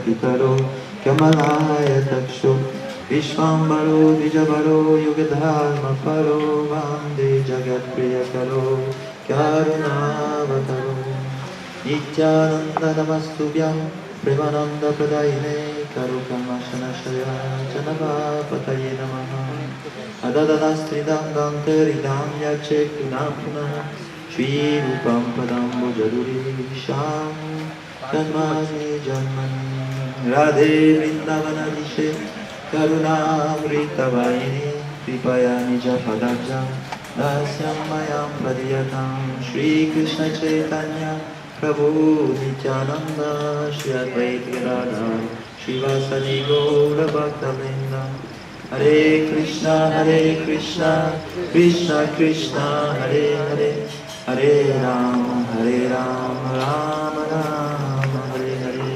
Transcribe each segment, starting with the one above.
Pitaro Kamalaya Taksho Vishvambaro Vijabaro Yugadharma Paro Vande Jagat Priyakaro Karunavataro Nityananda Namastubhyam Premananda Pradayine Karukamashanashaya Janava Pataye Namaha Adadadastridam Gantaridam Yachekunam Punah Shri Rupam Padambo Jaduri Sham Janmani Janmani Radhe Vrindavana Dishe Karuna Vritavayini Kripaya Nija Padajam Dasyam Mayam Padiyatam Shri Krishna Chaitanya Prabhu Nityananda Shri Advaita Gadadhar Shri Vasani Gaura Bhakta-vrinda Hare Krishna Krishna Krishna Hare Hare Hare Ram Ram Ram Hare Hare.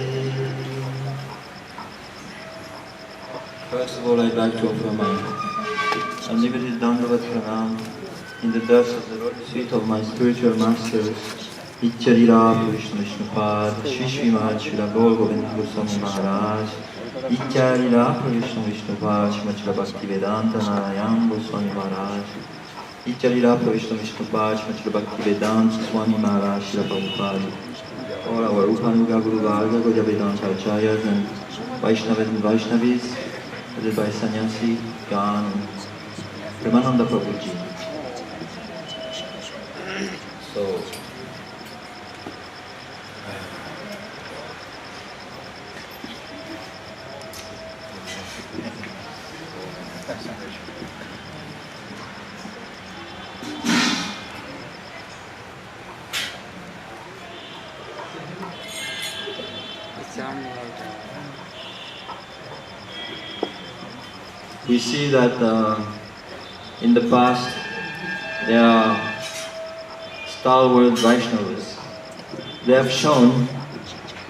First of all, I'd like to offer my unlimited Dandavat Pranam in the dust of the lotus feet of my spiritual masters, Ityarira Vishnu Vishnupad, Shri Shri Maharaj Srila Gaur Govinda Goswami Maharaj, Ityarira Vishnu Vishnupad, Shrimad Bhakti Vedanta Narayana Goswami Maharaj, Ityarira Vishnu Vishnupad, Shrimad Bhakti Vedanta Swami Maharaj Srila Prabhupada, all our Upanuga Guru Varga, Gaudiya Vedanta Acharyas and Vaishnavas and Vaishnavis, headed by Sannyasi, Gan, and Premananda Prabhuji. So, we see that in the past there are stalwart Vaishnavas. They have shown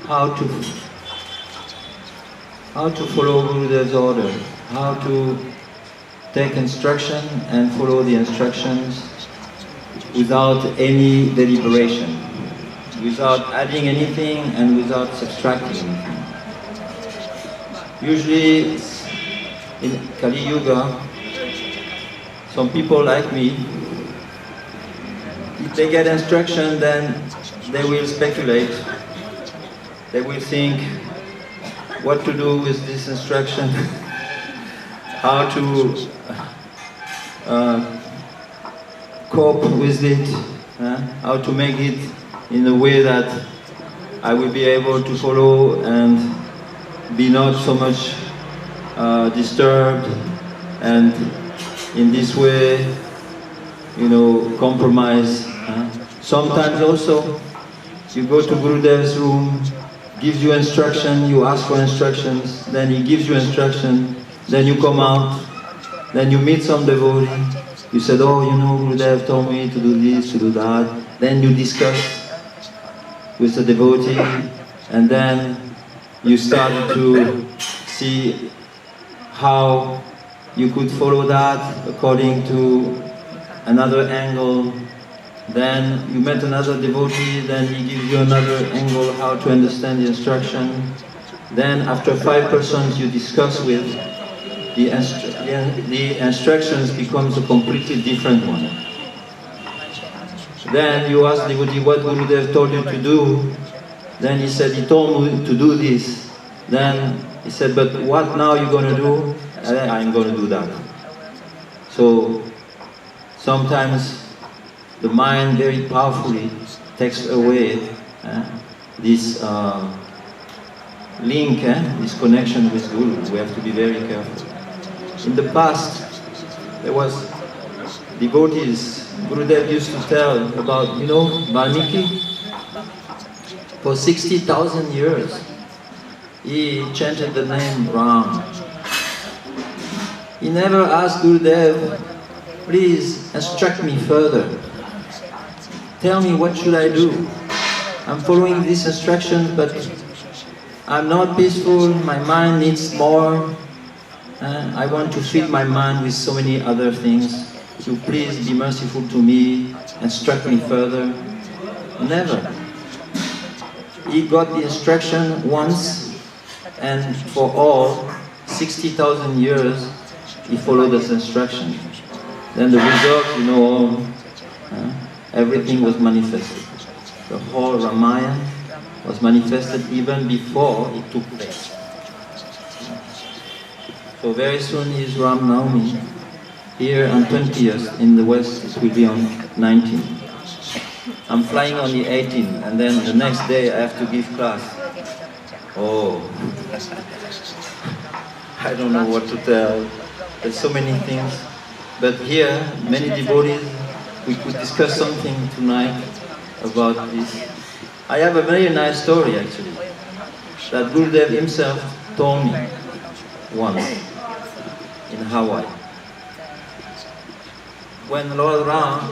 how to follow Gurudev's order, how to take instruction and follow the instructions without any deliberation, without adding anything and without subtracting anything. Usually in Kali Yuga, some people like me, if they get instruction, then they will speculate. They will think what to do with this instruction, how to cope with it, how to make it in a way that I will be able to follow and be not so much disturbed, and in this way, compromise. Sometimes also, you go to Gurudev's room, gives you instruction, you ask for instructions, then he gives you instruction, then you come out, then you meet some devotee, you said, oh, Gurudev told me to do this, to do that, then you discuss with the devotee, and then you start to see how you could follow that according to another angle. Then you met another devotee, then he gives you another angle how to understand the instruction. Then after 5 persons you discuss with, the instructions becomes a completely different one. Then you ask the devotee what Gurudev told you to do. Then he said, he told me to do this. Then he said, but what now you're going to do? I'm going to do that. So sometimes the mind very powerfully takes away this link, this connection with Guru. We have to be very careful. In the past, there was devotees, Gurudev used to tell about, Valmiki. For 60,000 years, he chanted the name Ram. He never asked Gurudev, please instruct me further. Tell me what should I do? I'm following these instructions, but I'm not peaceful, my mind needs more. I want to feed my mind with so many other things. So please be merciful to me, instruct me further. Never. He got the instruction once, And for all 60,000 years, he followed this instruction. Then the result, you know, everything was manifested. The whole Ramayana was manifested even before it took place. So very soon is Ram Navami. Here on 20th, in the West it will be on 19th. I'm flying on the 18th, and then the next day I have to give class. Oh, I don't know what to tell. There's so many things. But here, many devotees, we could discuss something tonight about this. I have a very nice story actually, that Gurudev himself told me once in Hawaii. When Lord Ram,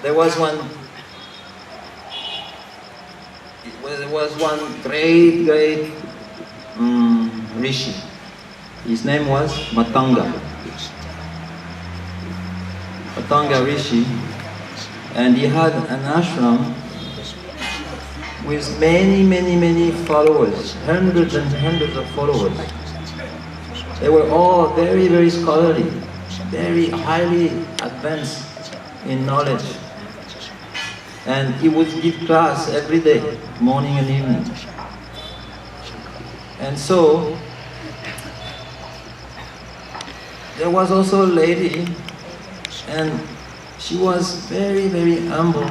there was one great rishi. His name was Matanga Rishi, and he had an ashram with many followers, hundreds and hundreds of followers. They were all very scholarly, very highly advanced in knowledge. And he would give class every day, morning and evening. And so, there was also a lady, and she was very humble.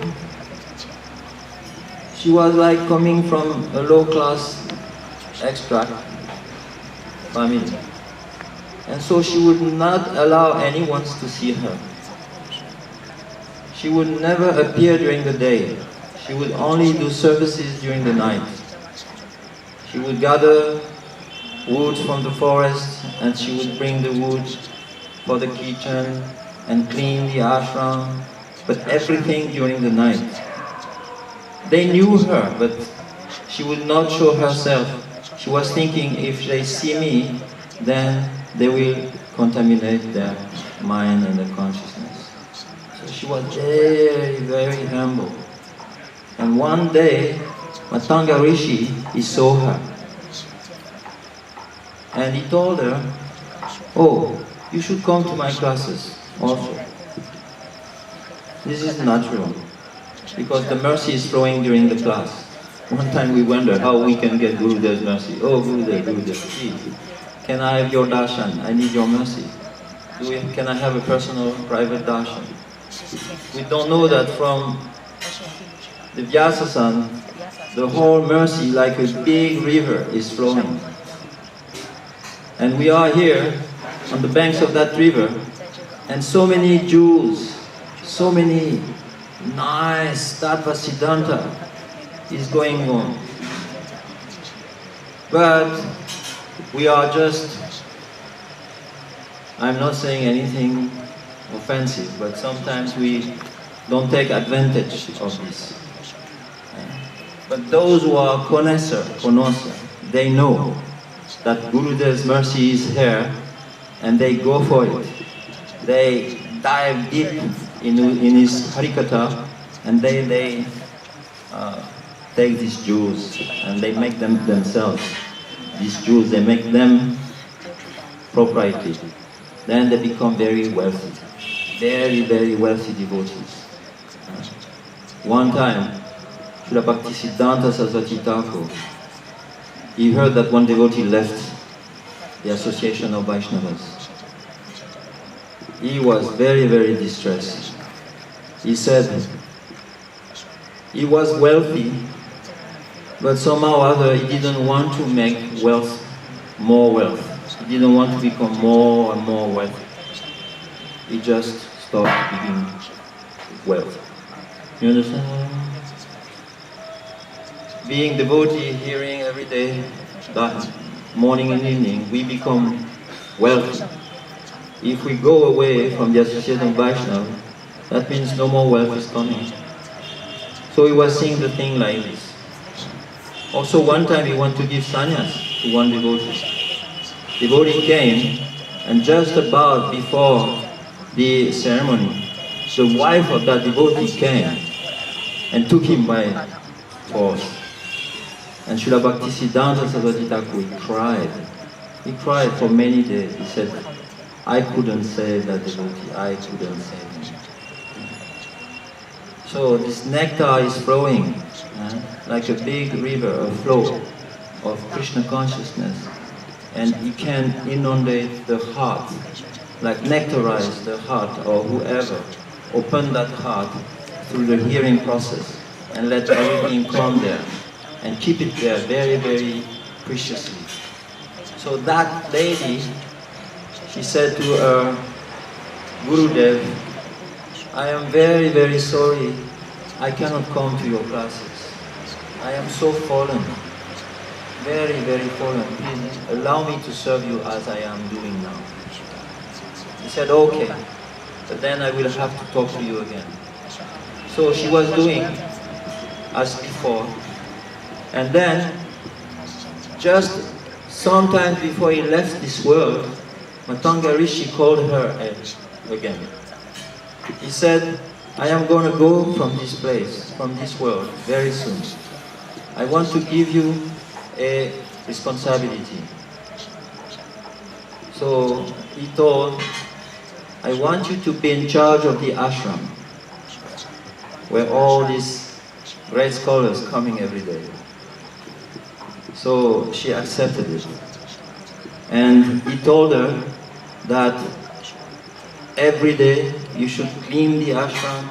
She was like coming from a low-class extract family. And so she would not allow anyone to see her. She would never appear during the day. She would only do services during the night. She would gather wood from the forest, and she would bring the wood for the kitchen and clean the ashram, but everything during the night. They knew her, but she would not show herself. She was thinking, if they see me, then they will contaminate their mind and their consciousness. So she was very humble. And one day, Matanga Rishi, he saw her. And he told her, oh, you should come to my classes also. This is natural, because the mercy is flowing during the class. One time we wondered how we can get Gurudev's mercy. Oh, Gurudev, please. Can I have your darshan? I need your mercy. Can I have a personal, private darshan? We don't know that from the Vyasasan, the whole mercy, like a big river, is flowing. And we are here on the banks of that river, and so many jewels, so many nice tattva siddhanta is going on. But we are just, I'm not saying anything offensive, but sometimes we don't take advantage of this. But those who are connoisseur, they know that Gurudev's mercy is here, and they go for it. They dive deep in his Harikatha, and they take these jewels and they make them themselves. These jewels, they make them propriety. Then they become very wealthy, very wealthy devotees. One time, Srila Bhaktisiddhanta Saraswati Thakur, he heard that one devotee left the association of Vaishnavas. He was very distressed. He said he was wealthy, but somehow or other he didn't want to make wealth more wealth. He didn't want to become more and more wealthy. He just stopped giving wealth. You understand? Being devotee, hearing every day, that morning and evening, we become wealthy. If we go away from the association of Vaishnava, that means no more wealth is coming. So he was seeing the thing like this. Also one time he wanted to give sannyas to one devotee. Devotee came, and just about before the ceremony, the wife of that devotee came and took him by force. And Srila Bhaktisiddhanta Saraswati Thakur, he cried. He cried for many days. He said, I couldn't save that devotee, I couldn't save him. So this nectar is flowing like a big river, a flow of Krishna consciousness. And it can inundate the heart, like nectarize the heart or whoever. Open that heart through the hearing process and let everything come there and keep it there very, very preciously. So that lady, she said to her Gurudev, I am very, very sorry, I cannot come to your classes. I am so fallen, very, very fallen. Please allow me to serve you as I am doing now. He said, okay, but then I will have to talk to you again. So she was doing as before. And then, just sometimes before he left this world, Matanga Rishi called her again. He said, I am going to go from this place, from this world, very soon. I want to give you a responsibility. So he told, I want you to be in charge of the ashram, where all these great scholars coming every day. So she accepted it. And he told her that every day you should clean the ashram,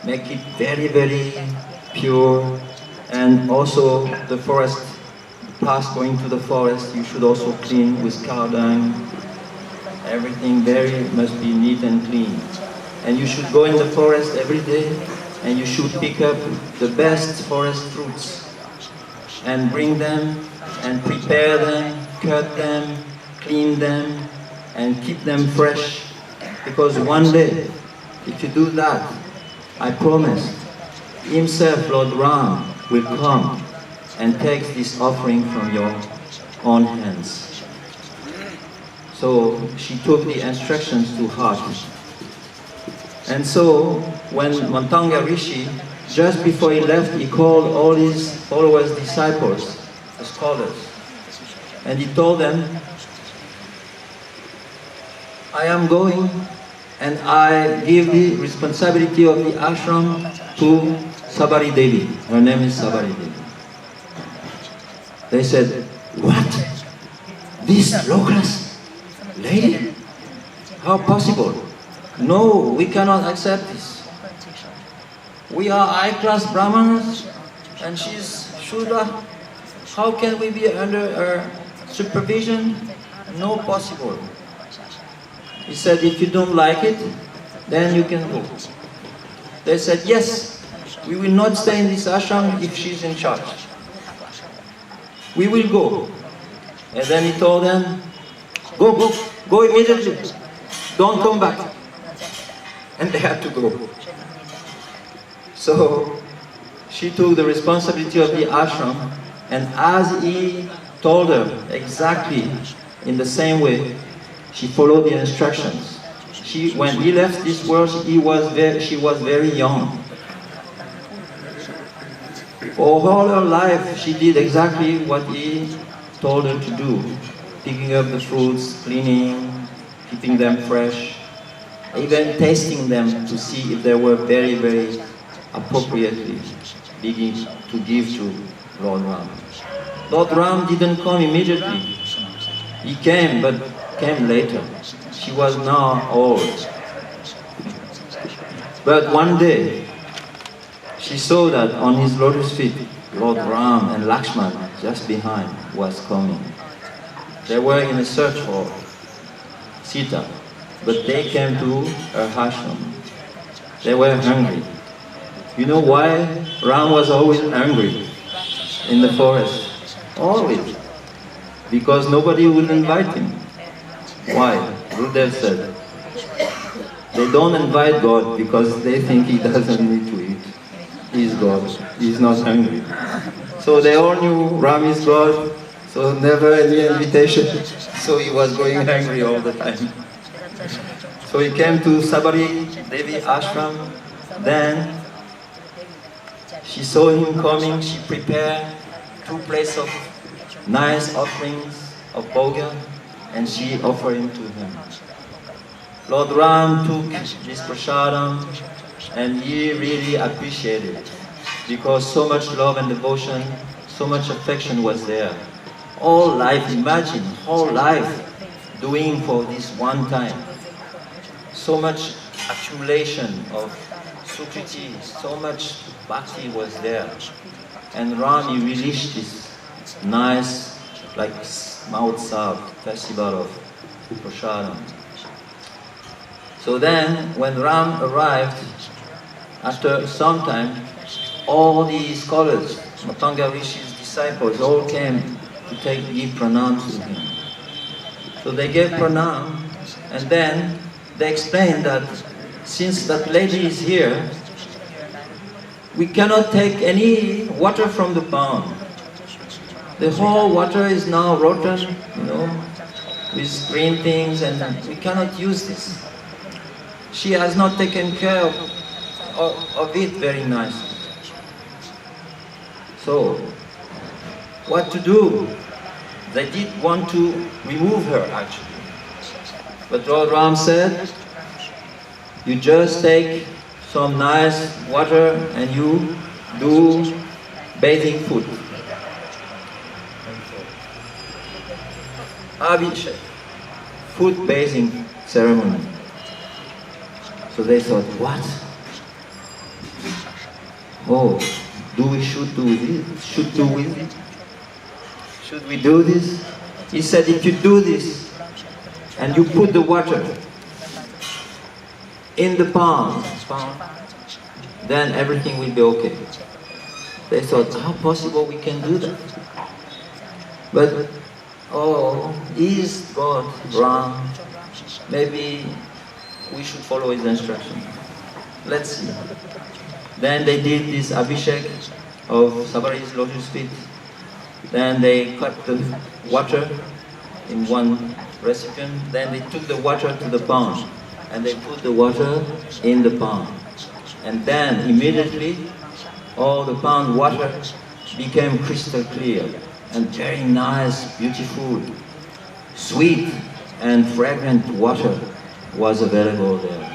make it very, very pure, and also the forest, the path going to the forest, you should also clean with cow dung. Everything must be neat and clean. And you should go in the forest every day and you should pick up the best forest fruits and bring them and prepare them, cut them, clean them and keep them fresh. Because one day, if you do that, I promise, himself, Lord Ram, will come and take this offering from your own hands. So she took the instructions to heart. And so when Mantanga Rishi, just before he left, he called all his followers, disciples, the scholars, and he told them, I am going and I give the responsibility of the ashram to Sabari Devi. Her name is Sabari Devi. They said, what? This low-class lady? How possible? No, we cannot accept this. We are high-class Brahmanas and she's Shudra. How can we be under her supervision? No possible. He said, if you don't like it, then you can go. They said, yes, we will not stay in this ashram if she's in charge. We will go. And then he told them, go immediately. Don't come back. And they had to go. So she took the responsibility of the ashram, and as he told her exactly in the same way, she followed the instructions. When he left this world, she was very young. For all her life, she did exactly what he told her to do. Picking up the fruits, cleaning, keeping them fresh, even tasting them to see if they were very, very appropriately beginning to give to Lord Ram. Lord Ram didn't come immediately. He came, but came later. She was now old. But one day, she saw that on his lotus feet, Lord Ram and Lakshman, just behind, was coming. They were in a search for Sita, but they came to her ashram. They were hungry. You know why Ram was always hungry in the forest? Always. Because nobody would invite him. Why? Gurudev said, they don't invite God because they think he doesn't need to eat. He's God. He's not hungry. So they all knew Ram is God, so never any invitation. So he was going hungry all the time. So he came to Sabari Devi ashram. Then she saw him coming, she prepared two plates of nice offerings of bhoga, and she offered him to him. Lord Ram took this prasadam and he really appreciated it because so much love and devotion, so much affection was there. All life, imagine, whole life doing for this one time. So much accumulation of sukriti, so much bhakti was there. And Ram, he released this nice, like Mahotsav, festival of prasadam. So then, when Ram arrived, after some time, all the scholars, Matanga Rishi's disciples, all came to give pranam to him. So they gave pranam, and then they explained that since that lady is here, we cannot take any water from the pond. The whole water is now rotten, with green things, and we cannot use this. She has not taken care of it very nicely. So, what to do? They did want to remove her actually. But Lord Ram said, you just take some nice water and you do bathing foot. Abhishek, foot bathing ceremony. So they thought, what? Oh, should we do this? He said, if you do this and you put the water in the pond, then everything will be okay. They thought, how possible we can do that? But, is God wrong? Maybe we should follow his instruction. Let's see. Then they did this abhishek of Sabari's lotus feet. Then they cut the water in one recipient. Then they took the water to the pond and they put the water in the pond. And then immediately all the pond water became crystal clear and very nice, beautiful, sweet and fragrant water was available there.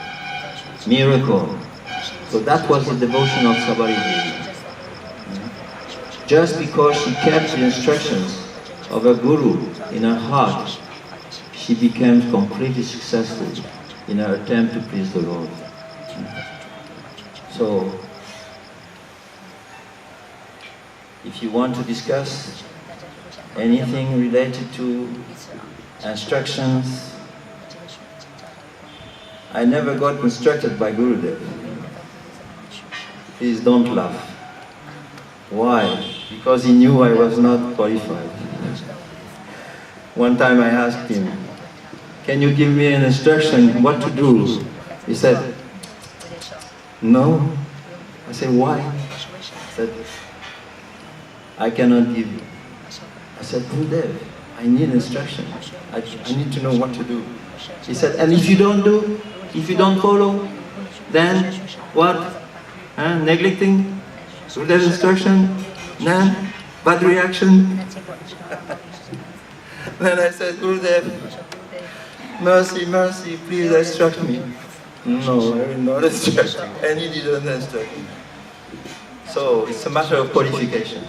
Miracle. So that was the devotion of Sabari Devi. Just because she kept the instructions of her guru in her heart, she became completely successful in her attempt to please the Lord. So, if you want to discuss anything related to instructions, I never got instructed by Gurudev. Please don't laugh. Why? Because he knew I was not qualified. One time I asked him, can you give me an instruction what to do? He said, no. I said, why? He said, I cannot give you. I said, Gurudev, I need instruction. I need to know what to do. He said, and if you don't do, if you don't follow, then what? Neglecting Gurudev's instruction? Then bad reaction? Then I said, Gurudev, mercy, mercy, please instruct me. No, I will not instruct you. And he didn't instruct me. So it's a matter of qualification.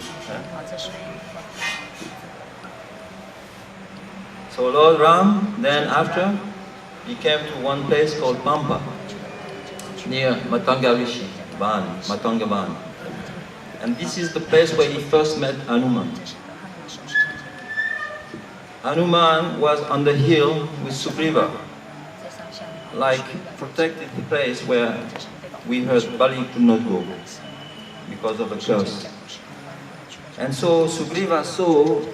So Lord Ram, then after, he came to one place called Pampa, near Matanga Rishi, Matanga Van. And this is the place where he first met Hanuman. Hanuman was on the hill with Sugriva, like protected the place where we heard Bali could not go because of a curse. And so Sugriva saw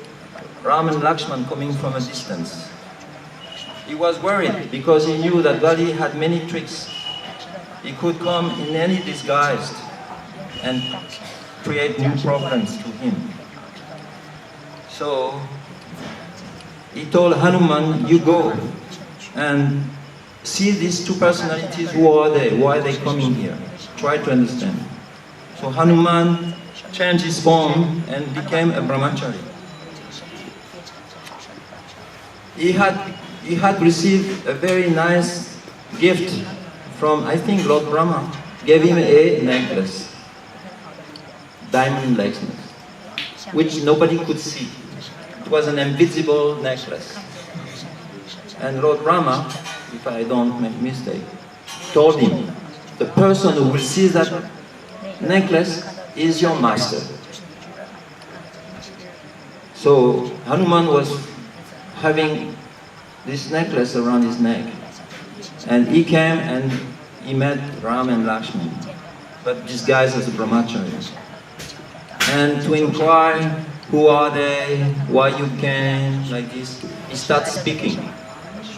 Ram and Lakshman coming from a distance. He was worried because he knew that Bali had many tricks. He could come in any disguise and create new problems to him. So he told Hanuman, you go and see these two personalities, who are they? Why are they coming here? Try to understand. So Hanuman changed his form and became a brahmachari. He had received a very nice gift from, I think, Lord Brahma gave him a necklace, diamond necklace, which nobody could see. It was an invisible necklace. And Lord Brahma, if I don't make mistake, told him, the person who will see that necklace is your master. So Hanuman was having this necklace around his neck. And he came and he met Ram and Lakshman, but disguised as a brahmachari. And to inquire, who are they, why you came, like this, he starts speaking.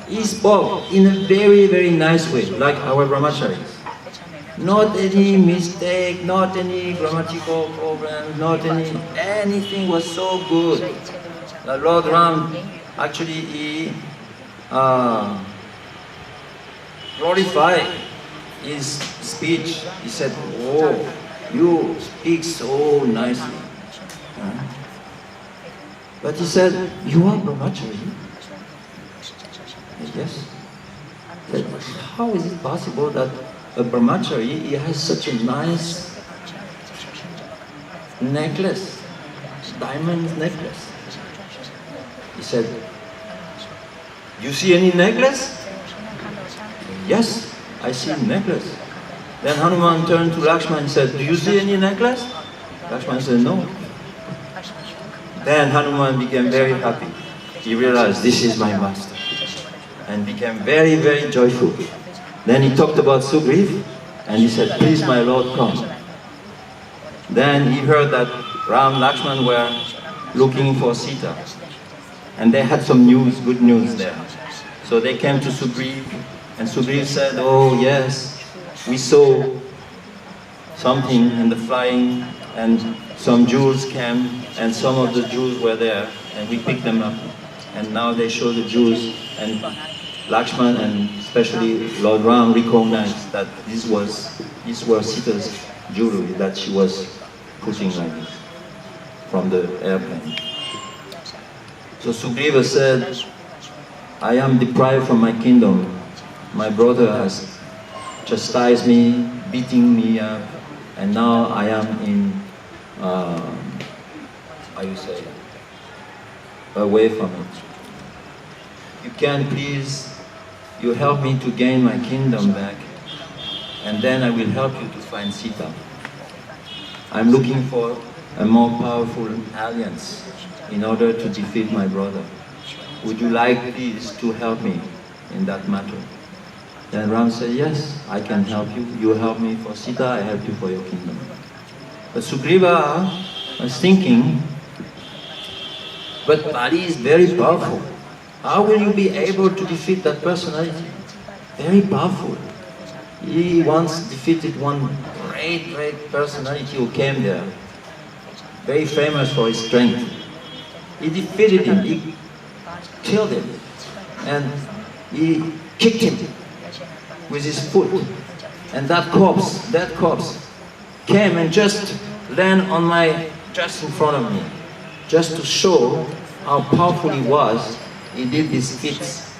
He spoke in a very, very nice way, like our brahmacharis. Not any mistake, not any grammatical problem, not anything was so good. The Lord Ram, actually, he glorified his speech. He said, oh, you speak so nicely. But he said, you are brahmachari? Yes. Said, how is it possible that a brahmachari, he has such a nice necklace, diamond necklace? He said, you see any necklace? Yes, I see a necklace. Then Hanuman turned to Lakshman and said, do you see any necklace? Lakshman said, no. Then Hanuman became very happy. He realized, this is my master. And became very, very joyful. Then he talked about Sugriv, and he said, please my lord, come. Then he heard that Ram, Lakshman were looking for Sita. And they had some news, good news there. So they came to Sugriv, and Sugriv said, oh yes, we saw something in the flying, and some jewels came, and some of the jewels were there, and we picked them up. And now they show the jewels, and Lakshman and especially Lord Ram recognized that these were Sita's jewelry that she was putting like this from the airplane. So Sugriva said, I am deprived from my kingdom. My brother has chastised me, beating me up, and now I am in, how you say, away from it. You can please, you help me to gain my kingdom back, and then I will help you to find Sita. I'm looking for a more powerful alliance in order to defeat my brother. Would you like please to help me in that matter? Then Ram said, yes, I can help you. You help me for Sita, I help you for your kingdom. But Sugriva was thinking, but Bali is very powerful. How will you be able to defeat that personality? Very powerful. He once defeated one great, great personality who came there. Very famous for his strength. He defeated him, he killed him, and he kicked him with his foot. And that corpse came and just landed on just in front of me. Just to show how powerful he was, he did these feats.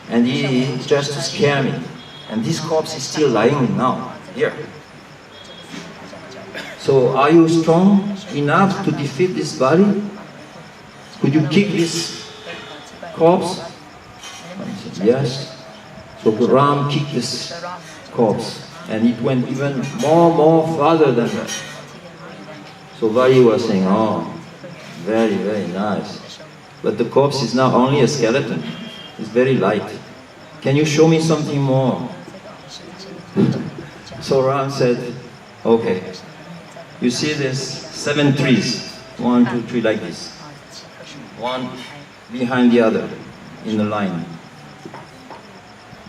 And he just to scare me. And this corpse is still lying now, here. So are you strong enough to defeat this body? Could you kick this corpse? And he said, yes. So Ram kicked this corpse, and it went even more farther than that. So Vali was saying, oh, very, very nice. But the corpse is now only a skeleton. It's very light. Can you show me something more? So Ram said, okay. You see there's 7 trees. 1, 2, 3 like this. One behind the other in the line.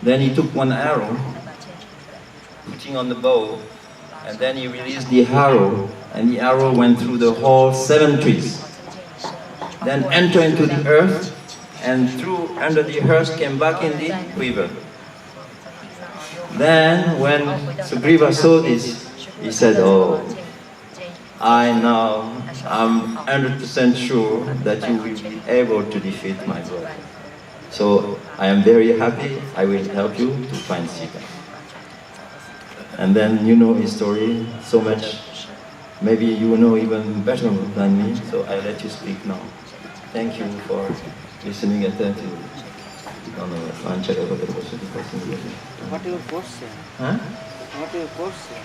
Then he took one arrow, putting on the bow, and then he released the arrow, and the arrow went through the whole 7 trees. Then entered into the earth, and through under the earth came back in the river. Then when Sugriva saw this, he said, oh, I'm 100% sure that you will be able to defeat my brother. So I am very happy. I will help you to find Sita. And then you know his story so much. Maybe you know even better than me, so I let you speak now. Thank you for listening attentively. What your question? Huh? What your question?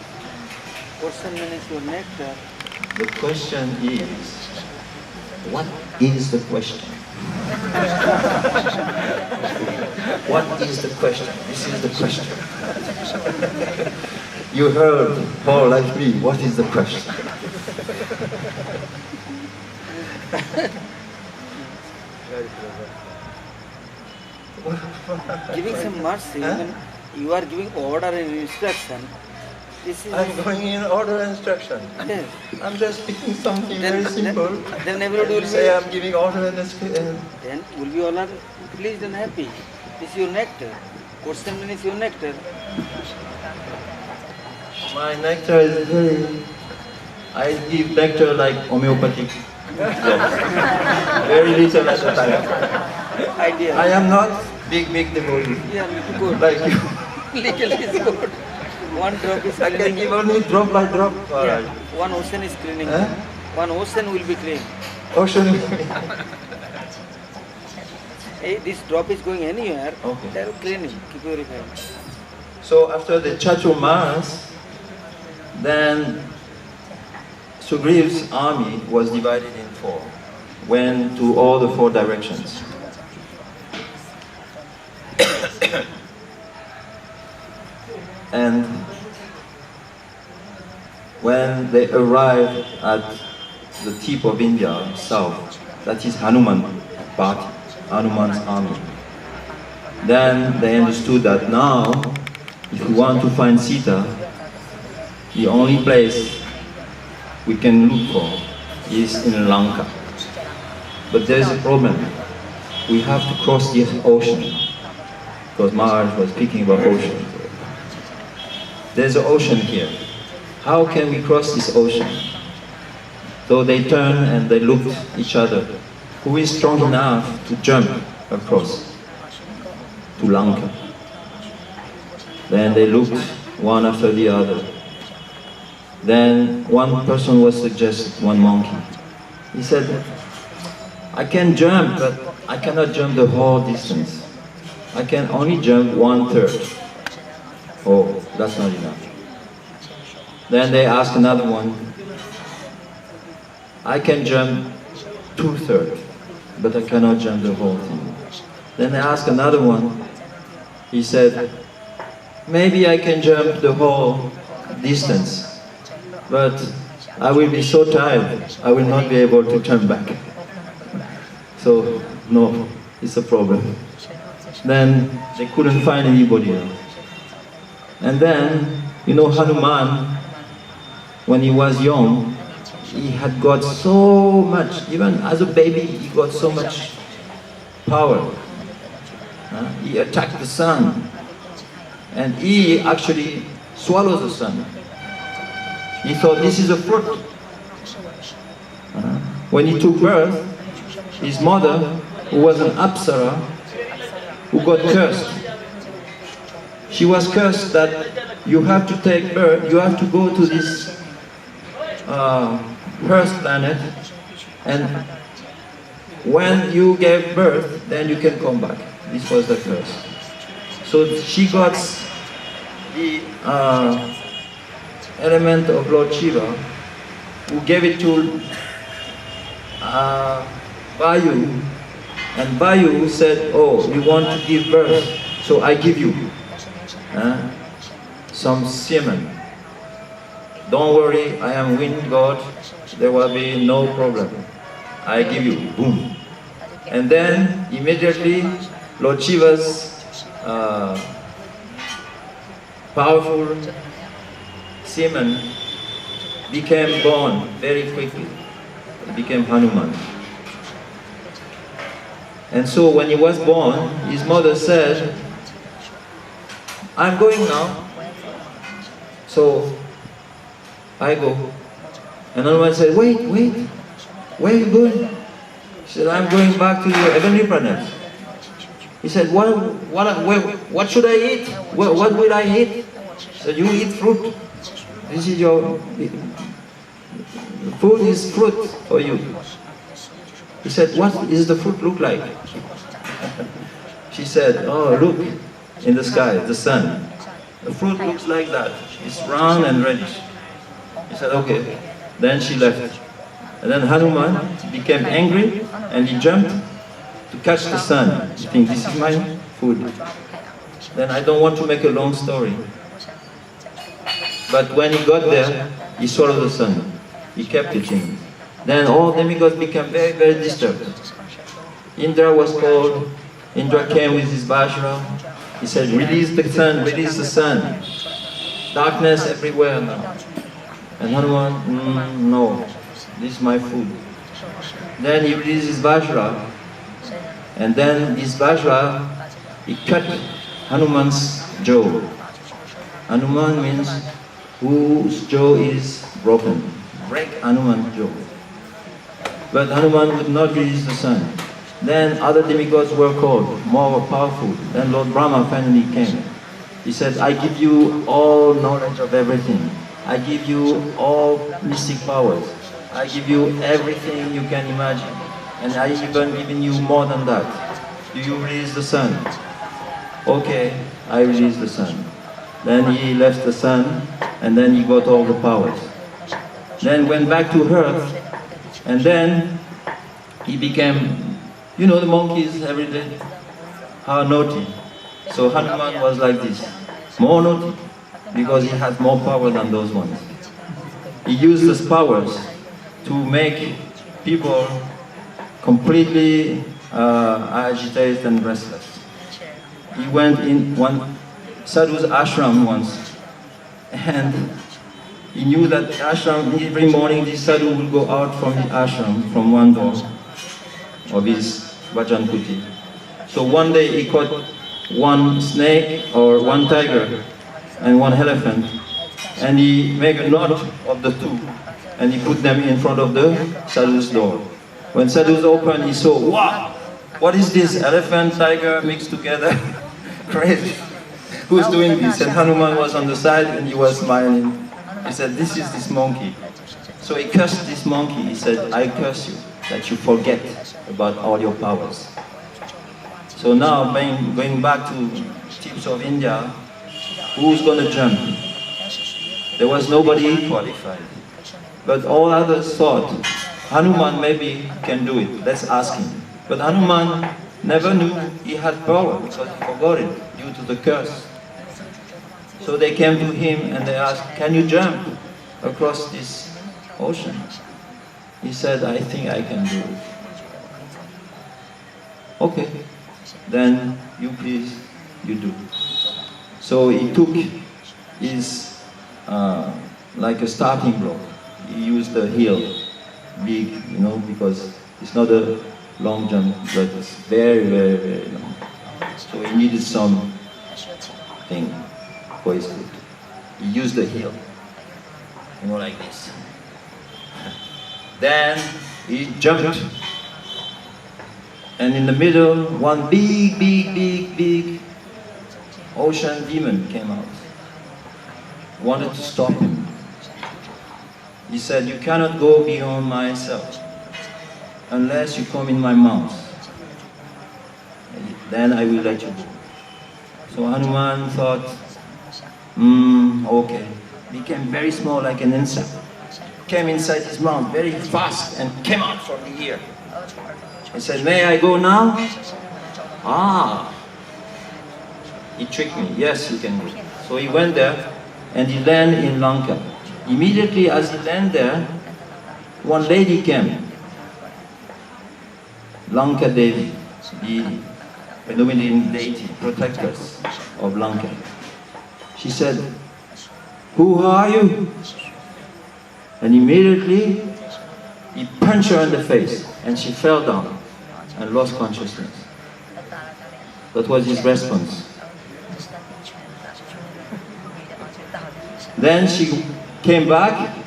Question means your nectar. The question is, what is the question? What is the question? This is the question. You heard Paul like me, what is the question? Giving some mercy, when you are giving order and instruction, this is... I'm going in order and instruction. Yes. I'm just speaking something very simple. Then everybody will say be... I'm giving order and instruction. Then will be all are pleased and happy. This is your nectar. Question means your nectar. My nectar is very... I give nectar like homeopathic drugs. Very little at a time. Idea. I am not big devotee. Yeah, good. Like you. Little is good. One drop is I can give only drop by drop. Yeah. One ocean is cleaning. Huh? One ocean will be clean. Ocean. Hey, this drop is going anywhere. Okay. They are cleaning, keep purifying. So after the Chaturmas, then Sugriva's army was divided in four, went to all the four directions. And when they arrived at the tip of India, south, that is Hanuman party, Hanuman's army, then they understood that now, if we want to find Sita, the only place we can look for is in Lanka. But there's a problem. We have to cross the ocean, because Maharaj was speaking about ocean. There's an ocean here. How can we cross this ocean? So they turned and they looked at each other. Who is strong enough to jump across to Lanka? Then they looked one after the other. Then one person was suggested, one monkey. He said, I can jump, but I cannot jump the whole distance. I can only jump 1/3. Oh, that's not enough. Then they asked another one, I can jump 2/3, but I cannot jump the whole thing. Then they asked another one, he said, maybe I can jump the whole distance, but I will be so tired, I will not be able to turn back. So, no, it's a problem. Then they couldn't find anybody else. And then, you know, Hanuman, when he was young, he had got so much, even as a baby, he got so much power. He attacked the sun, and he actually swallowed the sun. He thought this is a fruit. When he took birth, his mother, who was an Apsara, who got cursed. She was cursed that you have to take birth, you have to go to this Earth planet, and when you gave birth, then you can come back. This was the curse. So she got the element of Lord Shiva, who gave it to Vayu, and Vayu said, oh, you want to give birth, so I give you some semen. Don't worry, I am wind god, there will be no problem. I give you, boom. And then immediately Lord Shiva's powerful semen became born very quickly. It became Hanuman. And so when he was born, his mother said, I'm going now. So I go. And Hanuman said, wait, where are you going? He said, I'm going back to the heavenly planet. He said, what should I eat? What will I eat? He said, you eat fruit. This is your, food is fruit for you. He said, what does the fruit look like? She said, oh, look in the sky, the sun. The fruit looks like that. It's round and reddish. He said, okay. Then she left. And then Hanuman became angry and he jumped to catch the sun. He thinks, this is my food. Then I don't want to make a long story. But when he got there, he swallowed the sun. He kept eating. Then all demigods became very, very disturbed. Indra was called. Indra came with his Vajra. He said, release the sun, release the sun. Darkness everywhere now. And Hanuman, no, this is my food. Then he released his Vajra. And then his Vajra, he cut Hanuman's jaw. Hanuman means whose jaw is broken. Break Hanuman's jaw. But Hanuman would not release the sun. Then other demigods were called, more powerful. Then Lord Brahma finally came. He said, I give you all knowledge of everything. I give you all mystic powers. I give you everything you can imagine. And I even given you more than that. Do you release the sun? Okay, I release the sun. Then he left the sun, and then he got all the powers. Then went back to earth, and then he became, you know the monkeys every day, how naughty. So Hanuman was like this, more naughty, because he had more power than those ones. He used his powers to make people completely agitated and restless. He went in one sadhu's ashram once, and he knew that the ashram, every morning this sadhu would go out from the ashram, from one door of his Vajan Kuti. So one day he caught one snake or one tiger and one elephant, and he made a knot of the two and he put them in front of the sadhu's door. When sadhu's opened, he saw, wow, what is this elephant, tiger mixed together? Crazy. Who's doing this? And Hanuman was on the side and he was smiling. He said, this is this monkey. So he cursed this monkey. He said, I curse you, that you forget about all your powers. So now, going back to tips of India, who's going to jump? There was nobody qualified. But all others thought, Hanuman maybe can do it, let's ask him. But Hanuman never knew he had power because he forgot it due to the curse. So they came to him and they asked, can you jump across this ocean? He said, I think I can do it. Okay, then you please, you do. So he took his, like a starting block. He used the heel, big, you know, because it's not a long jump, but it's very, very, very long. So he needed some thing for his foot. He used the heel, you know, like this. Then he jumped, and in the middle, one big ocean demon came out. Wanted to stop him. He said, you cannot go beyond myself unless you come in my mouth. Then I will let you go. So Hanuman thought, okay. Became very small like an insect. Came inside his mouth very fast and came out from the ear. He said, may I go now? Ah, he tricked me. Yes, you can go. So he went there and he landed in Lanka. Immediately as he landed there, one lady came. Lanka Devi, the predominant deity, protectress of Lanka. She said, who are you? And immediately he punched her in the face and she fell down and lost consciousness. That was his response. Then she came back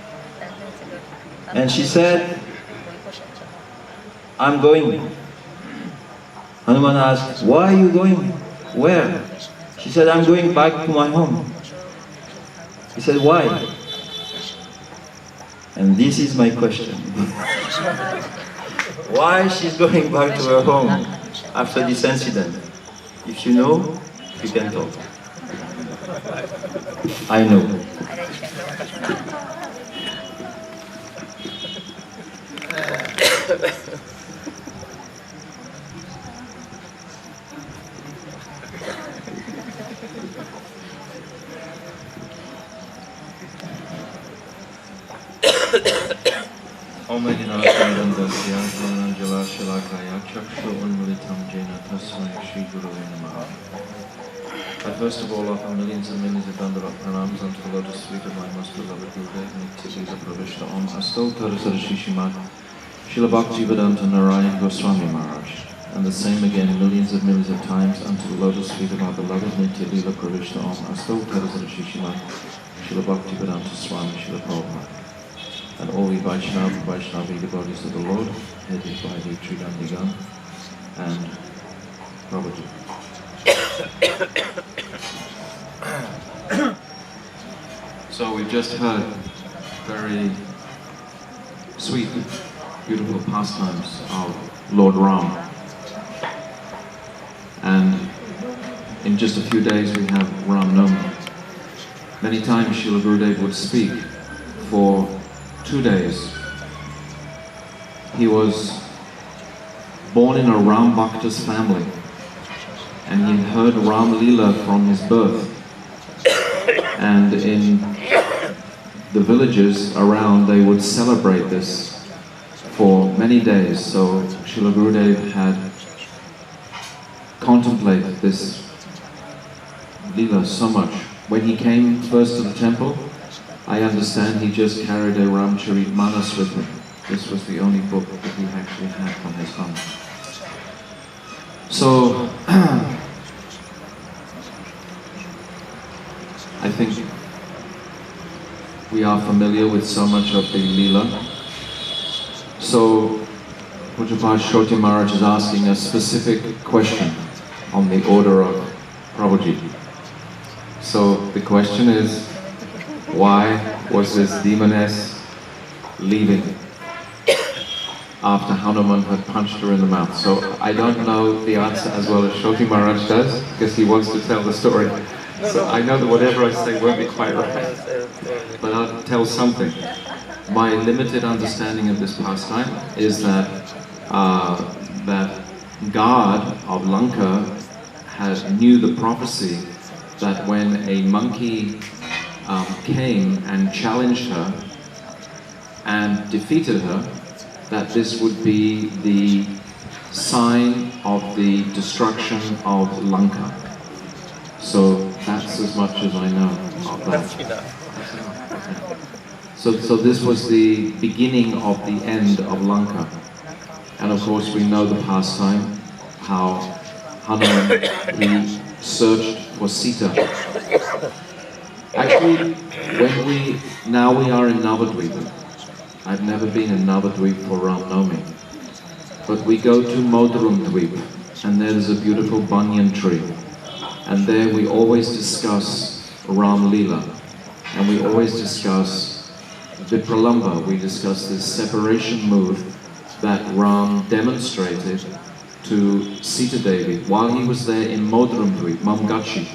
And she said, I'm going. Hanuman asked, why are you going? Where? She said, I'm going back to my home. He said, why? And this is my question. Why she's going back to her home after this incident? If you know, you can talk. I know. Om Edinathan Dasya Anjala Shalakaya Chakshu Unmulitam Jena Tasmai Shri Guru Namaha. I first of all offer millions and millions of Dandavat pranams unto the lotus feet of my most beloved Gurudev Nitya Pravishta Om Astal Tarasara Shishimat Srila Bhakti Vedanta Narayan Goswami Maharaj. And the same again millions of times unto the lotus feet of our beloved Nitya Lila Pravishta Om Astal Tarasara Shishimat Srila Bhakti Vedanta Swami Srila Prabhupada. And all the Vaishnavi devotees of the Lord, headed by the Tridandigan and Prabhuji. So we've just heard very sweet, beautiful pastimes of Lord Ram. And in just a few days we have Ram Navami. Many times Srila Gurudev would speak for 2 days. He was born in a Ram Bhakta's family, and he heard Ram Lila from his birth. And in the villages around, they would celebrate this for many days. So Srila Gurudev had contemplated this Lila so much. When he came first to the temple, I understand he just carried a Ramcharitmanas with him. This was the only book that he actually had from his home. So, I think we are familiar with so much of the Leela. So, Pujapad Shoti Maharaj is asking a specific question on the order of Prabhuji. So, the question is, why was this demoness leaving after Hanuman had punched her in the mouth? So I don't know the answer as well as Shoti Maharaj does, because he wants to tell the story. So I know that whatever I say won't be quite right, but I'll tell something. My limited understanding of this pastime is that that God of Lanka knew the prophecy that when a monkey came and challenged her and defeated her, that this would be the sign of the destruction of Lanka. So that's as much as I know of that. So this was the beginning of the end of Lanka. And of course we know the pastime, how Hanuman, he searched for Sita. Actually, now we are in Navadvipa. I've never been in Navadvip for Ram Navami. But we go to Modaram Dvip, and there's a beautiful banyan tree. And there we always discuss Ram Lila. And we always discuss Vipralamba. We discuss this separation move that Ram demonstrated to Sita Devi while he was there in Modaram Dvip, Mamgachi.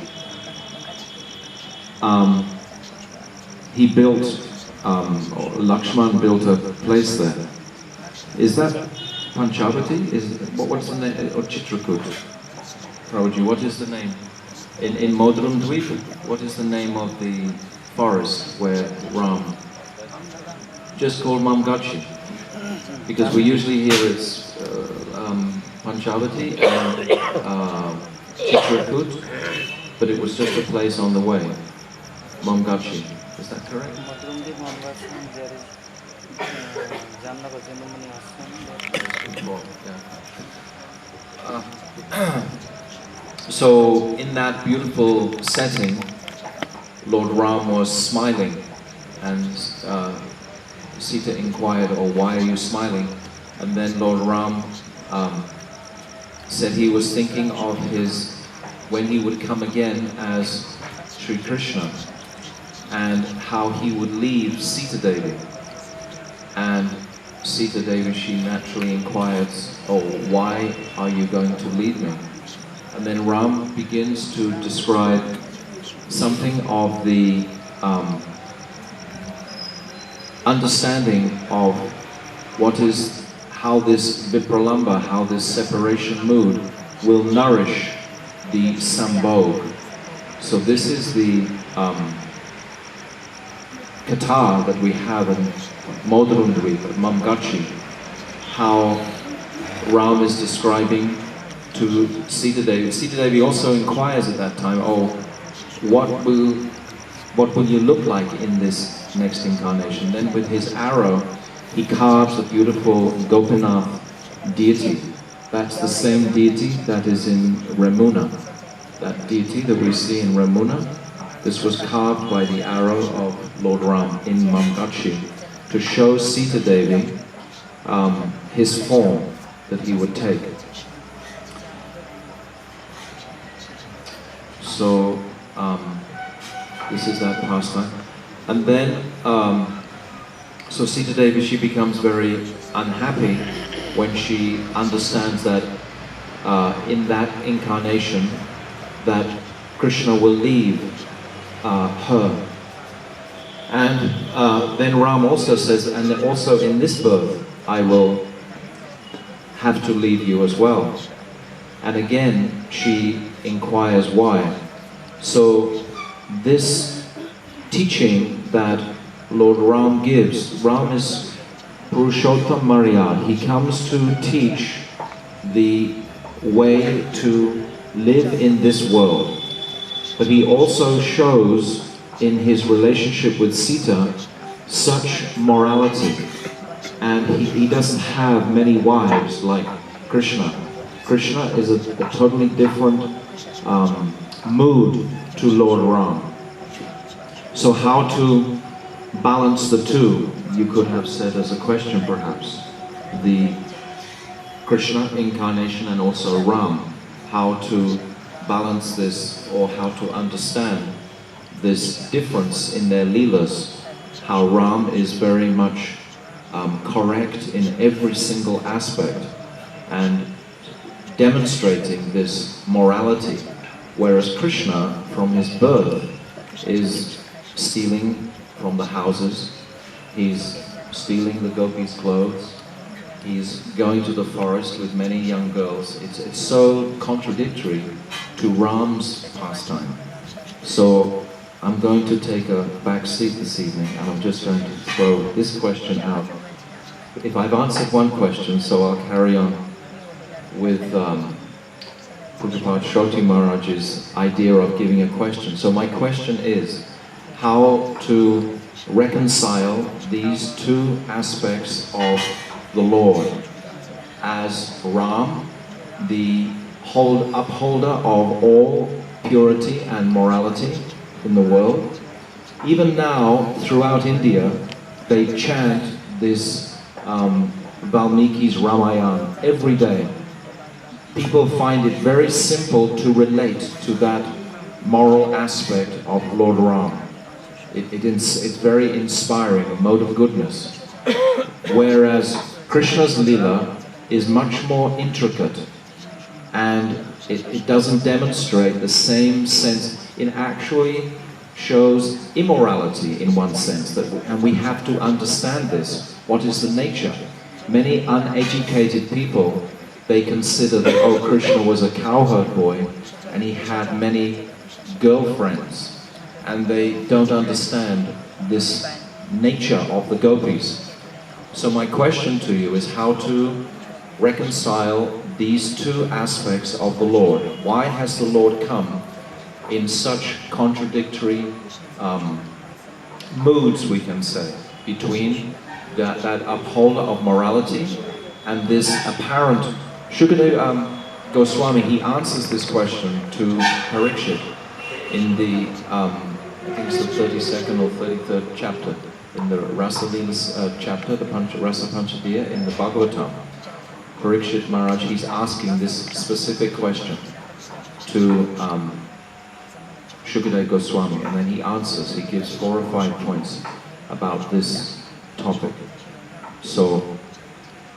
He built, Lakshman built a place there. Is that Panchavati? What's the name? Or Chitrakut? Prabhuji, what is the name? In Modaram Dvip, what is the name of the forest where Ram? Just called Mamgachi. Because we usually hear it's Panchavati and Chitrakut, but it was just a place on the way. Mamgachi. Is that correct? So, in that beautiful setting, Lord Ram was smiling, and Sita inquired, "Oh, why are you smiling?" And then Lord Ram said he was thinking of when he would come again as Sri Krishna, and how he would leave Sita Devi. And Sita Devi, she naturally inquires, "Oh, why are you going to leave me?" And then Ram begins to describe something of the understanding of how this vipralamba, how this separation mood will nourish the sambhog. So this is the katha that we have in Modrundvi, Mamgachi, how Ram is describing to Sita Devi. Sita Devi also inquires at that time, "Oh, what will you look like in this next incarnation?" Then with his arrow, he carves a beautiful Gopinath deity. That's the same deity that is in Remuna. That deity that we see in Remuna, this was carved by the arrow of Lord Ram in Mamgachi to show Sita Devi his form that he would take. So this is that pastime. And then, so Sita Devi, she becomes very unhappy when she understands that in that incarnation, that Krishna will leave her. And then Ram also says, "And also in this birth, I will have to leave you as well." And again, she inquires why. So this teaching that Lord Ram gives, Ram is Purushottam Maryad. He comes to teach the way to live in this world. But he also shows in his relationship with Sita such morality. And he doesn't have many wives like Krishna. Krishna is a totally different mood to Lord Ram. So how to balance the two, you could have said as a question perhaps. The Krishna incarnation and also Ram. How to balance this, or how to understand this difference in their leelas. How Ram is very much correct in every single aspect and demonstrating this morality, whereas Krishna, from his birth, is stealing from the houses, he's stealing the gopis' clothes, he's going to the forest with many young girls. It's so contradictory to Ram's pastime. So I'm going to take a back seat this evening, and I'm just going to throw this question out. If I've answered one question, so I'll carry on with Pujapad Shoti Maharaj's idea of giving a question. So my question is, how to reconcile these two aspects of the Lord, as Ram, the upholder of all purity and morality in the world. Even now, throughout India, they chant this Valmiki's Ramayana every day. People find it very simple to relate to that moral aspect of Lord Ram. It's very inspiring, a mode of goodness. Whereas Krishna's lila is much more intricate, and it doesn't demonstrate the same sense. It actually shows immorality in one sense, and we have to understand this. What is the nature? Many uneducated people, they consider that, oh, Krishna was a cowherd boy and he had many girlfriends, and they don't understand this nature of the gopis. So my question to you is how to reconcile these two aspects of the Lord. Why has the Lord come in such contradictory moods, we can say, between that upholder of morality and this apparent... Shukadeva Goswami, he answers this question to Parikshit in the, I think it's the 32nd or 33rd chapter. in the Rasalina's chapter, the Rasa Panchadiya, in the Bhagavatam, Parikshit Maharaj, he's asking this specific question to Shukadeva Goswami, and then he answers, he gives 4 or 5 points about this topic. So,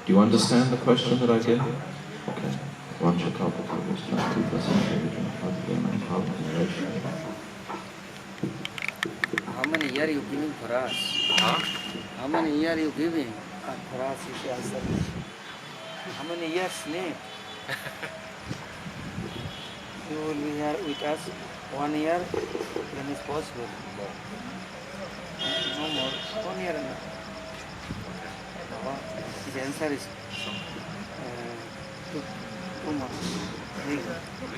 do you understand the question that I give? Okay. How many years you giving for us? Huh? How many years you giving for us? You should answer. How many years sleep? You will be here with us 1 year, then it's possible. No more, 1 year enough. His answer is 2 months. We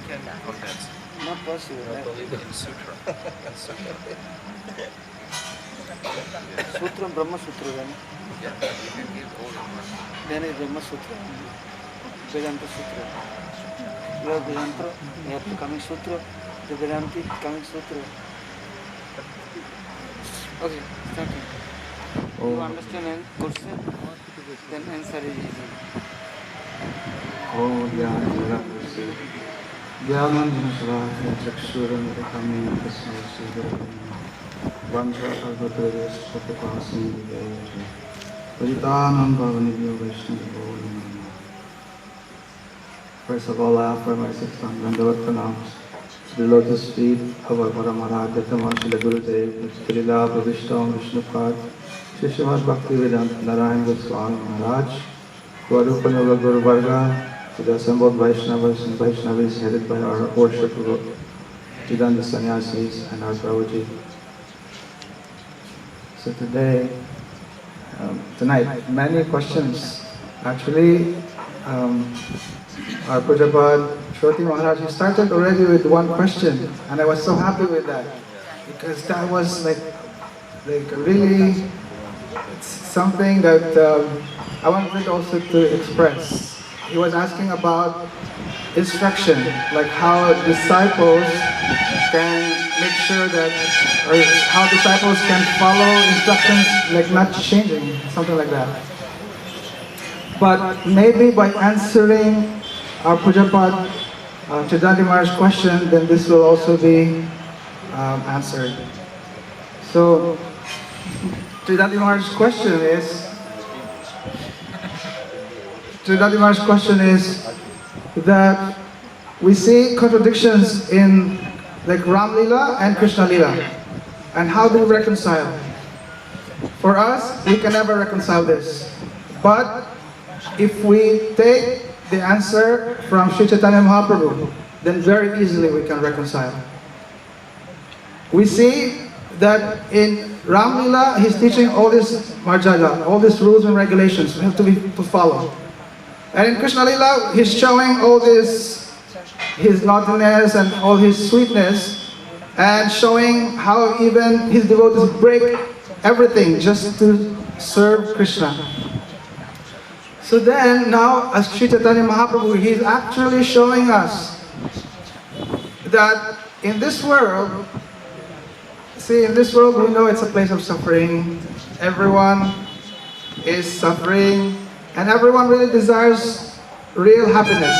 can condense. Not possible. I believe in Sutra. Sutra, Brahma Sutra then. Yeah, you can give all in one. Then is Brahma Sutra. Vedanta Sutra. You have Vedanta, you have to coming Sutra. The Vedanta coming Sutra. Okay, starting. You understand and question? Then answer is easy. Oh, Jnananjana Chakshuramitakami Tasmasudara Vancha Kalpatarus Patapasam Vidayaji Paritanam Bhavanibhyo Vaishnava. First of all, I offer my 600 Dandavat pranams to the lotus feet of our Paramaradhya Tamashila Gurudev, Mr. Lila Bhavishtam Vishnupad, Shishimad Bhaktivedanta Narayan Goswami Maharaj, Gwarupa Yoga Guru Varga, to the assembled Vaishnavas and Vaishnavis headed by our worship guru, Jidanda Sannyasis and our Prabhuji. So tonight, many questions. Actually, our Pujapad Shruti Maharaj, he started already with 1 question, and I was so happy with that, because that was like really something that I wanted also to express. He was asking about instruction, like how disciples can make sure that, or how disciples can follow instructions, like not changing, something like that. But maybe by answering our Pujapad Chaitanya Maharaj's question, then this will also be answered. So, Chaitanya Maharaj's question is that we see contradictions in like Ram Lila and Krishna Lila, and how do we reconcile? For us, we can never reconcile this. But if we take the answer from Sri Chaitanya Mahaprabhu, then very easily we can reconcile. We see that in Ram Lila, he's teaching all this marjana, all these rules and regulations we have to follow. And in Krishna Lila, he's showing all this, his naughtiness and all his sweetness, and showing how even his devotees break everything just to serve Krishna. So then, now as Sri Chaitanya Mahaprabhu, he's actually showing us that in this world, see, in this world we know it's a place of suffering. Everyone is suffering, and everyone really desires real happiness.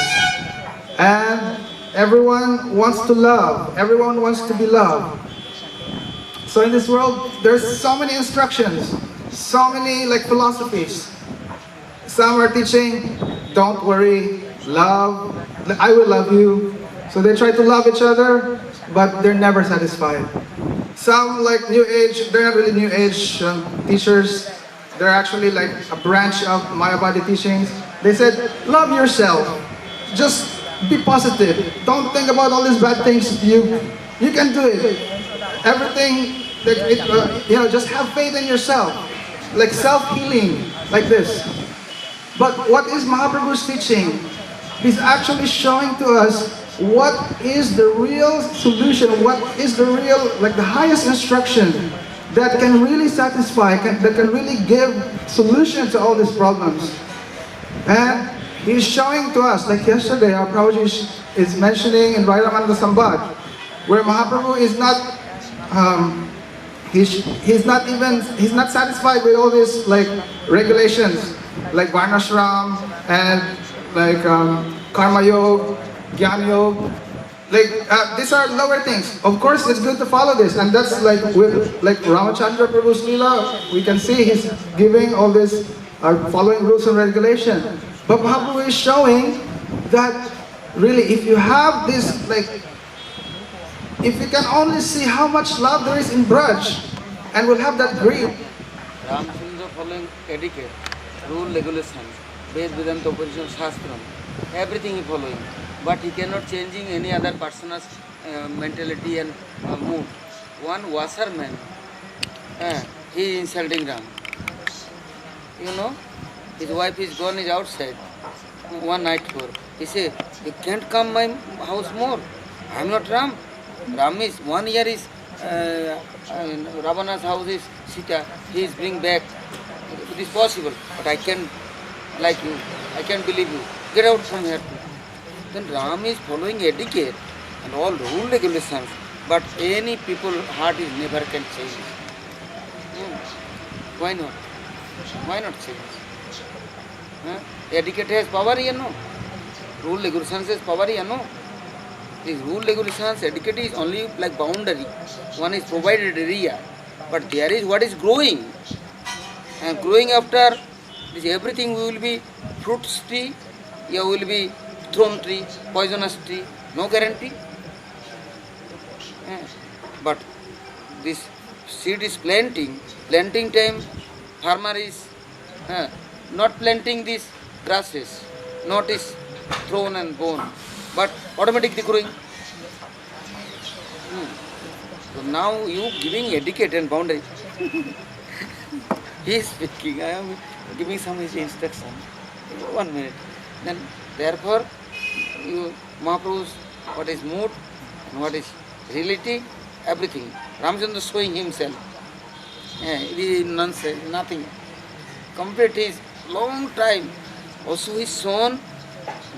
And everyone wants to love. Everyone wants to be loved. So in this world, there's so many instructions, so many like philosophies. Some are teaching, don't worry, love, I will love you. So they try to love each other, but they're never satisfied. Some like New Age, they're not really New Age teachers. They're actually like a branch of Mayavadi teachings. They said, love yourself. Just be positive. Don't think about all these bad things. You can do it. Everything, just have faith in yourself. Like self-healing, like this. But what is Mahaprabhu's teaching? He's actually showing to us what is the real solution, what is the real, like the highest instruction that can really satisfy, that can really give solution to all these problems. And he's showing to us, like yesterday, our Prabhuji is mentioning in Vairamananda Sambad, where Mahaprabhu is not he's not satisfied with all these like regulations, like Varnashram and like Karma Yoga, Gyan Yoga. Like these are lower things. Of course, it's good to follow this, and that's like with like Ramachandra Prabhu's lila. We can see he's giving all this, following rules and regulation. But Mahaprabhu is showing that really, if you have this like, if you can only see how much love there is in Braj, and will have that greed. Ramchandra following etiquette, rule, regulations, Ved, Vedanta, Upanishad, Shastram, everything he following. But he cannot changing any other person's mentality and mood. One washerman, he is insulting Ram. You know, his wife is gone, is outside, one night before. He say, you can't come my house more. I am not Ram. Ram is, 1 year is, Ravana's house is Sita. He is bring back. It is possible, but I can't like you. I can't believe you. Get out from here. Then Ram is following etiquette and all rule regulations, but any people heart is never can change. Why not? Why not change? Etiquette has power, you know. Rule regulations has power, you know. These rule regulations, etiquette is only like boundary. One is provided area, but there is what is growing. And growing after this everything will be fruit tree, there will be thorn tree, poisonous tree, no guarantee. But this seed is planting time, farmer is not planting these grasses, not is thrown and bone, but automatically growing. So now you giving etiquette and boundary. He is speaking, I am giving some instruction. 1 minute. Then therefore, you Mahaprabhu's what is mood and what is reality, everything. Ramchandra showing himself. It is nonsense, nothing. Complete his long time. Also his son,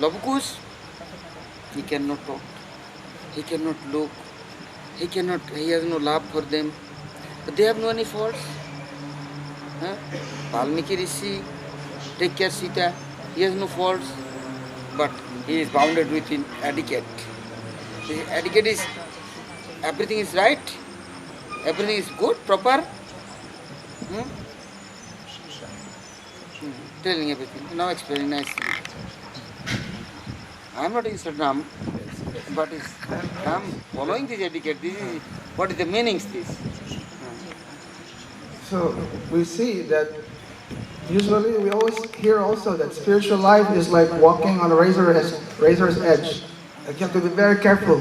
Labukush, he cannot talk, he cannot look, he has no love for them. But they have no any faults. Valmiki Rishi, take care Sita, he has no faults, but he is bounded with etiquette. The etiquette is, everything is right, everything is good, proper. Telling everything, now explaining nicely. I am not insulting Ram, but is Ram following this etiquette. This is, what is the meanings this? So we see that usually we always hear also that spiritual life is like walking on a razor's edge. Like you have to be very careful.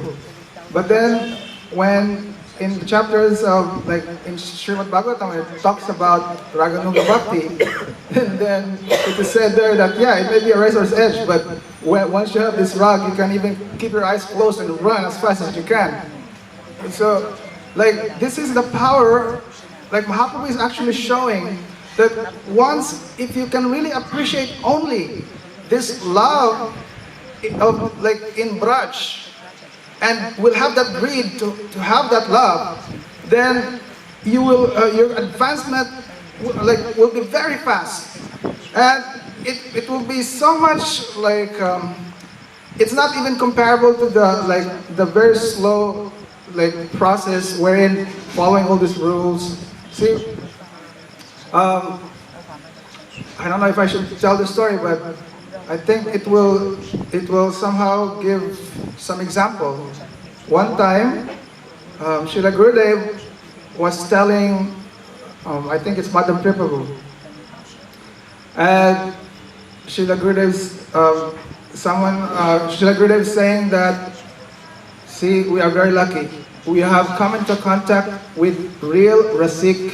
But then when in the chapters of like in Srimad Bhagavatam it talks about Raganuga Bhakti, and then it is said there that yeah, it may be a razor's edge, but once you have this rag, you can even keep your eyes closed and run as fast as you can. And so like this is the power. Like Mahaprabhu is actually showing that once, if you can really appreciate only this love of like in Braj, and will have that greed to have that love, then you will your advancement will be very fast, and it will be so much like it's not even comparable to the very slow process wherein following all these rules. See, I don't know if I should tell the story, but I think it will somehow give some example. One time, Srila Gurudev was telling, I think it's Madam Prabhu, and Srila Gurudev is saying that, see, we are very lucky. We have come into contact with real Rasik,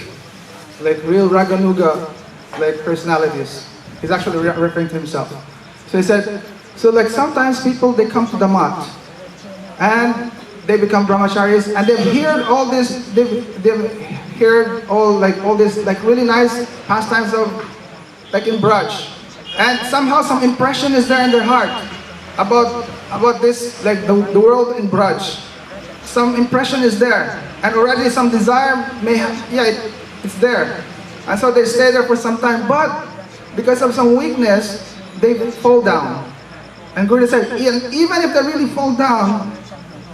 like real Raganuga, like personalities. He's actually referring to himself. So he said, so like sometimes people, they come to the mat and they become brahmacharis and they've heard all this, they've heard all this like really nice pastimes of like in Braj. And somehow some impression is there in their heart about this, like the world in Braj. some impression is there, and already some desire it's there. And so they stay there for some time, but because of some weakness, they fall down. And Guru said, even if they really fall down,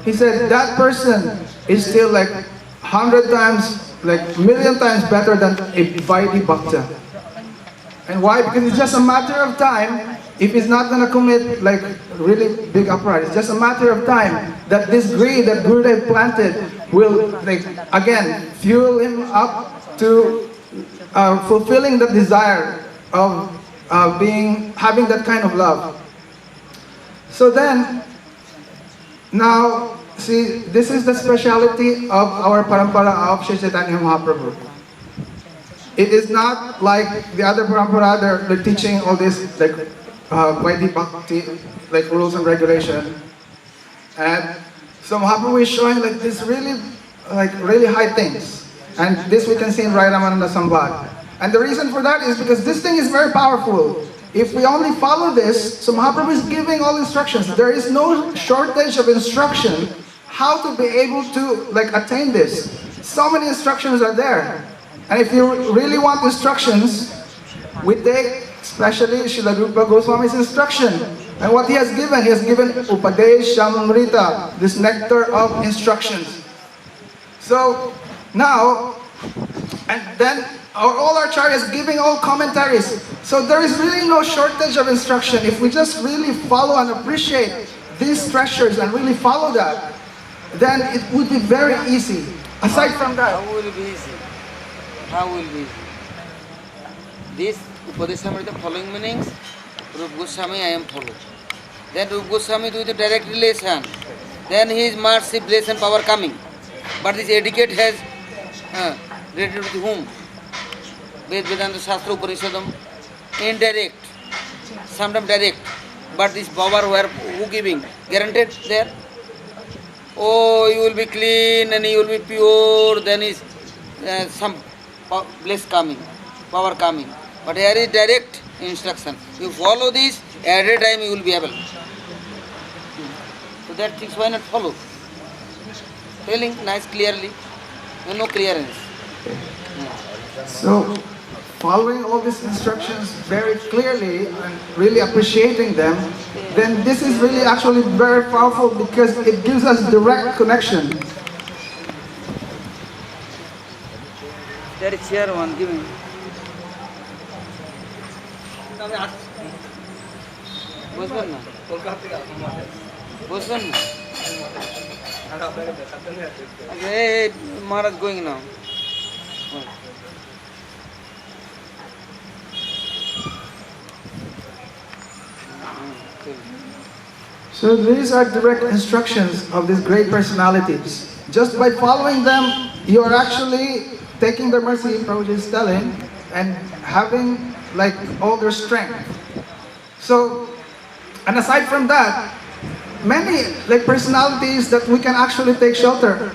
he said that person is still like 100 times, like million times better than a Vaidhi Bhakta. And why? Because it's just a matter of time. If he's not going to commit like really big upright, it's just a matter of time that this greed that Gurudev planted will like again fuel him up to fulfilling the desire of having that kind of love. So then, now see, this is the speciality of our parampara of Sri Chaitanya Mahaprabhu. It is not like the other parampara, they're teaching all this like Vaidhi Bhakti, like rules and regulation. And so Mahaprabhu is showing like this really high things. And this we can see in Rai Ramananda Samvad. And the reason for that is because this thing is very powerful. If we only follow this, so Mahaprabhu is giving all instructions. There is no shortage of instruction how to be able to like attain this. So many instructions are there. And if you really want instructions, we take especially Srila Rupa Goswami's instruction. And what he has given Upadesh Shamrita, this nectar of instructions. So now, and then all our acharyas giving all commentaries. So there is really no shortage of instruction. If we just really follow and appreciate these treasures and really follow that, then it would be very easy. Aside from that. How will it be easy? How will it be easy? This Upadeshamrita following meanings, Rupa Goswami I am followed. Then Rupa Goswami with the direct relation. Then his mercy, bless and power coming. But this etiquette has related with whom? Ved Vedanta Shastra Upanishadam, indirect, sometimes direct, but this power who giving? Guaranteed there? Oh, you will be clean and you will be pure, then is some bliss coming, power coming. But here is direct instruction. You follow this, at a time you will be able. So that things why not follow? Telling nice clearly, no clearance. So, following all these instructions very clearly and really appreciating them, then this is really actually very powerful because it gives us direct connection. There is chair one giving. Bosban na? Bosban na? Okay, Maharaj going now. So these are direct instructions of these great personalities. Just by following them, you are actually taking their mercy, Prabhuji is telling, and having like all their strength. So, and aside from that, many like personalities that we can actually take shelter.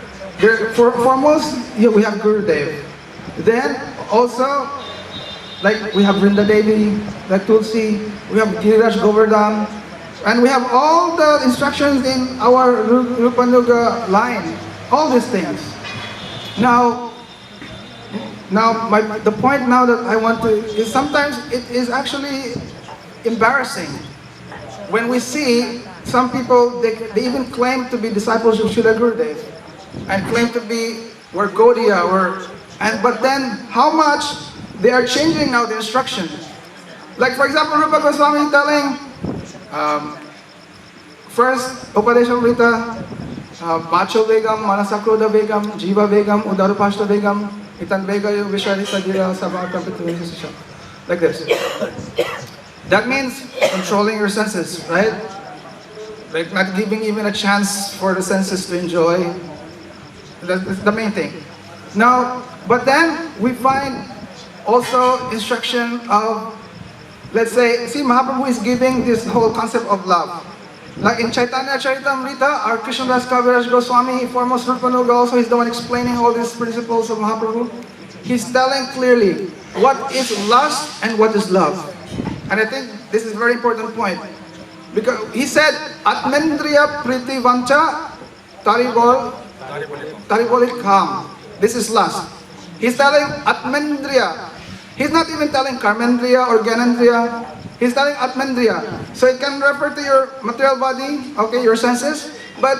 Foremost, we have Gurudev. Then also, like we have Vrinda Devi, like Tulsi, we have Giriraj Govardhan, and we have all the instructions in our Rupanuga line, all these things. Now the point now that I want to is sometimes it is actually embarrassing when we see some people, they even claim to be disciples of Srila Gurudev and claim to be Gaudiya, but then how much they are changing now the instruction. Like for example, Rupa Goswami telling, first Upadeshamrita, Bacho Vegam, Manasakroda Vegam, Jiva Vegam, Udarupashta Vegam, Itan Vegayo Vishwarita Gira Sabhaka Pitu. Like this. That means controlling your senses, right? Like not giving even a chance for the senses to enjoy. That's the main thing. Now, but then we find also instruction of, let's say, see Mahaprabhu is giving this whole concept of love. Like in Chaitanya Charitamrita, our Krishnadas Kaviraj Goswami, foremost Rupanuga also, is the one explaining all these principles of Mahaprabhu. He's telling clearly what is lust and what is love. And I think this is a very important point. Because he said, Atmendriya Priti Vancha Taribol, Taribolit Kam. This is lust. He's telling Atmendriya. He's not even telling Karmendriya or Ganendriya. He's telling Atmendriya. So it can refer to your material body, okay, your senses. But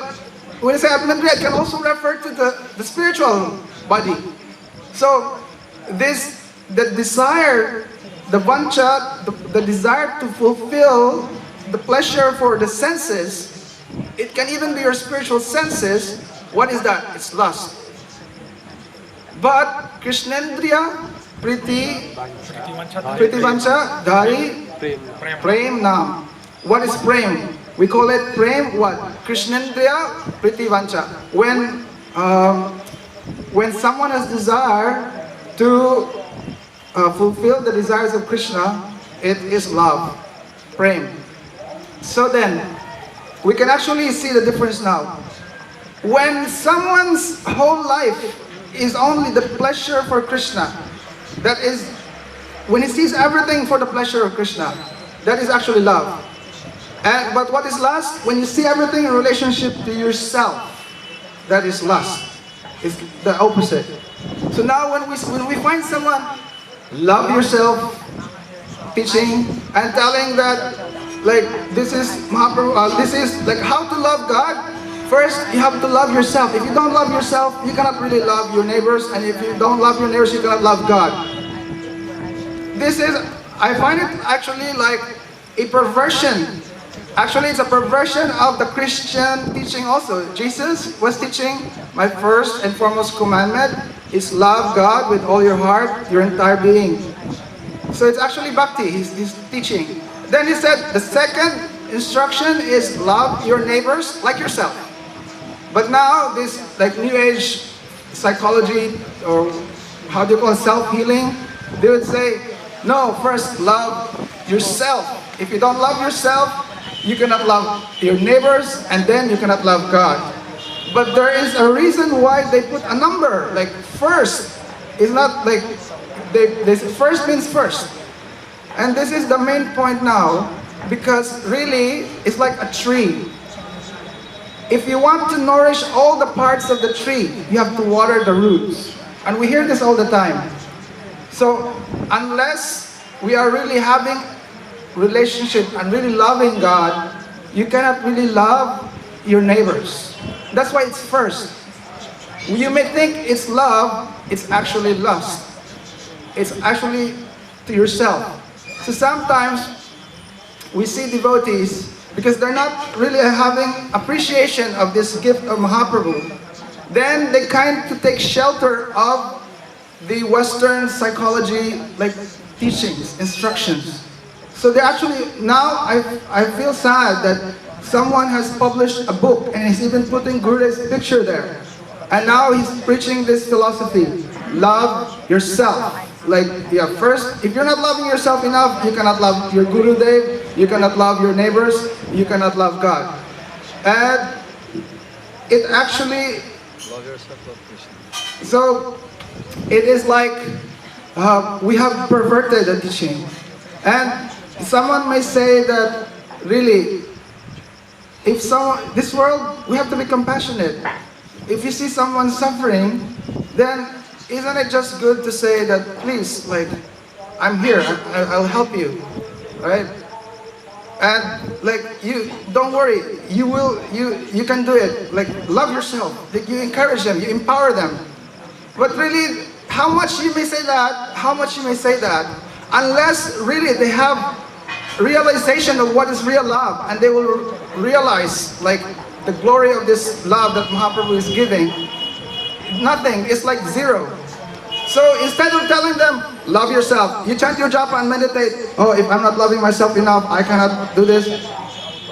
when you say Atmendriya, it can also refer to the spiritual body. So the desire, the vancha, the desire to fulfill the pleasure for the senses, it can even be your spiritual senses. What is that? It's lust. But Krishnendriya, Priti Vancha, Dhari, Prem Nam. What is Prem? We call it Prem what? Krishnendriya, Priti Vancha. When someone has desire to fulfill the desires of Krishna, it is love, Prem. So then, we can actually see the difference now. When someone's whole life is only the pleasure for Krishna, that is, when he sees everything for the pleasure of Krishna, that is actually love. But what is lust? When you see everything in relationship to yourself, that is lust. It's the opposite. So now when we find someone, love yourself, teaching and telling that, like, this is Mahaprabhu, this is like how to love God. First, you have to love yourself. If you don't love yourself, you cannot really love your neighbors. And if you don't love your neighbors, you cannot love God. I find it actually like a perversion. Actually, it's a perversion of the Christian teaching also. Jesus was teaching, my first and foremost commandment is love God with all your heart, your entire being. So it's actually bhakti, he's teaching. Then he said, the second instruction is love your neighbors like yourself. But now, this like new age psychology, or how do you call it, self-healing, they would say, no, first love yourself. If you don't love yourself, you cannot love your neighbors, and then you cannot love God. But there is a reason why they put a number, like first. It's not like, first means first. And this is the main point now, because really, it's like a tree. If you want to nourish all the parts of the tree, you have to water the roots. And we hear this all the time. So, unless we are really having relationship and really loving God, you cannot really love your neighbors. That's why it's first. You may think it's love, it's actually lust. It's actually to yourself. So sometimes we see devotees, because they're not really having appreciation of this gift of Mahaprabhu, then they kind of take shelter of the Western psychology, like teachings, instructions. So they actually, now I feel sad that someone has published a book and he's even putting Gurudev's picture there. And now he's preaching this philosophy, love yourself. Like, yeah, first, if you're not loving yourself enough, you cannot love your Gurudev, you cannot love your neighbors, you cannot love God. And it actually, love yourself, love Krishna. So, it is like we have perverted the teaching. And someone may say that, really, if someone, this world, we have to be compassionate. If you see someone suffering, then isn't it just good to say that, please, like, I'm here, I'll help you, right? And like, you don't worry, you can do it. Like, love yourself. Like, you encourage them, you empower them. But really, how much you may say that, unless really they have realization of what is real love, and they will realize like the glory of this love that Mahaprabhu is giving. Nothing, it's like zero. So instead of telling them, love yourself, you chant your japa and meditate, oh, if I'm not loving myself enough, I cannot do this.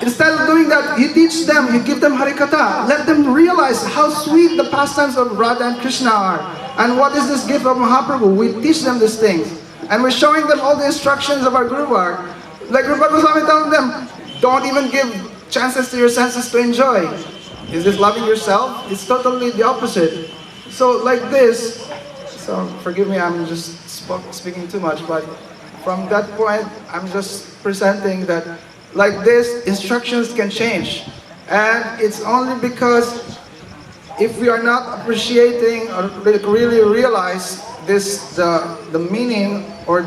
Instead of doing that, you teach them, you give them Harikatha. Let them realize how sweet the pastimes of Radha and Krishna are. And what is this gift of Mahaprabhu? We teach them these things. And we're showing them all the instructions of our Guruvar. Like Rupa Goswami telling them, don't even give chances to your senses to enjoy. Is this loving yourself? It's totally the opposite. So like this, so forgive me, I'm just speaking too much, but from that point, I'm just presenting that like this, instructions can change. And it's only because if we are not appreciating or really realize this, the meaning or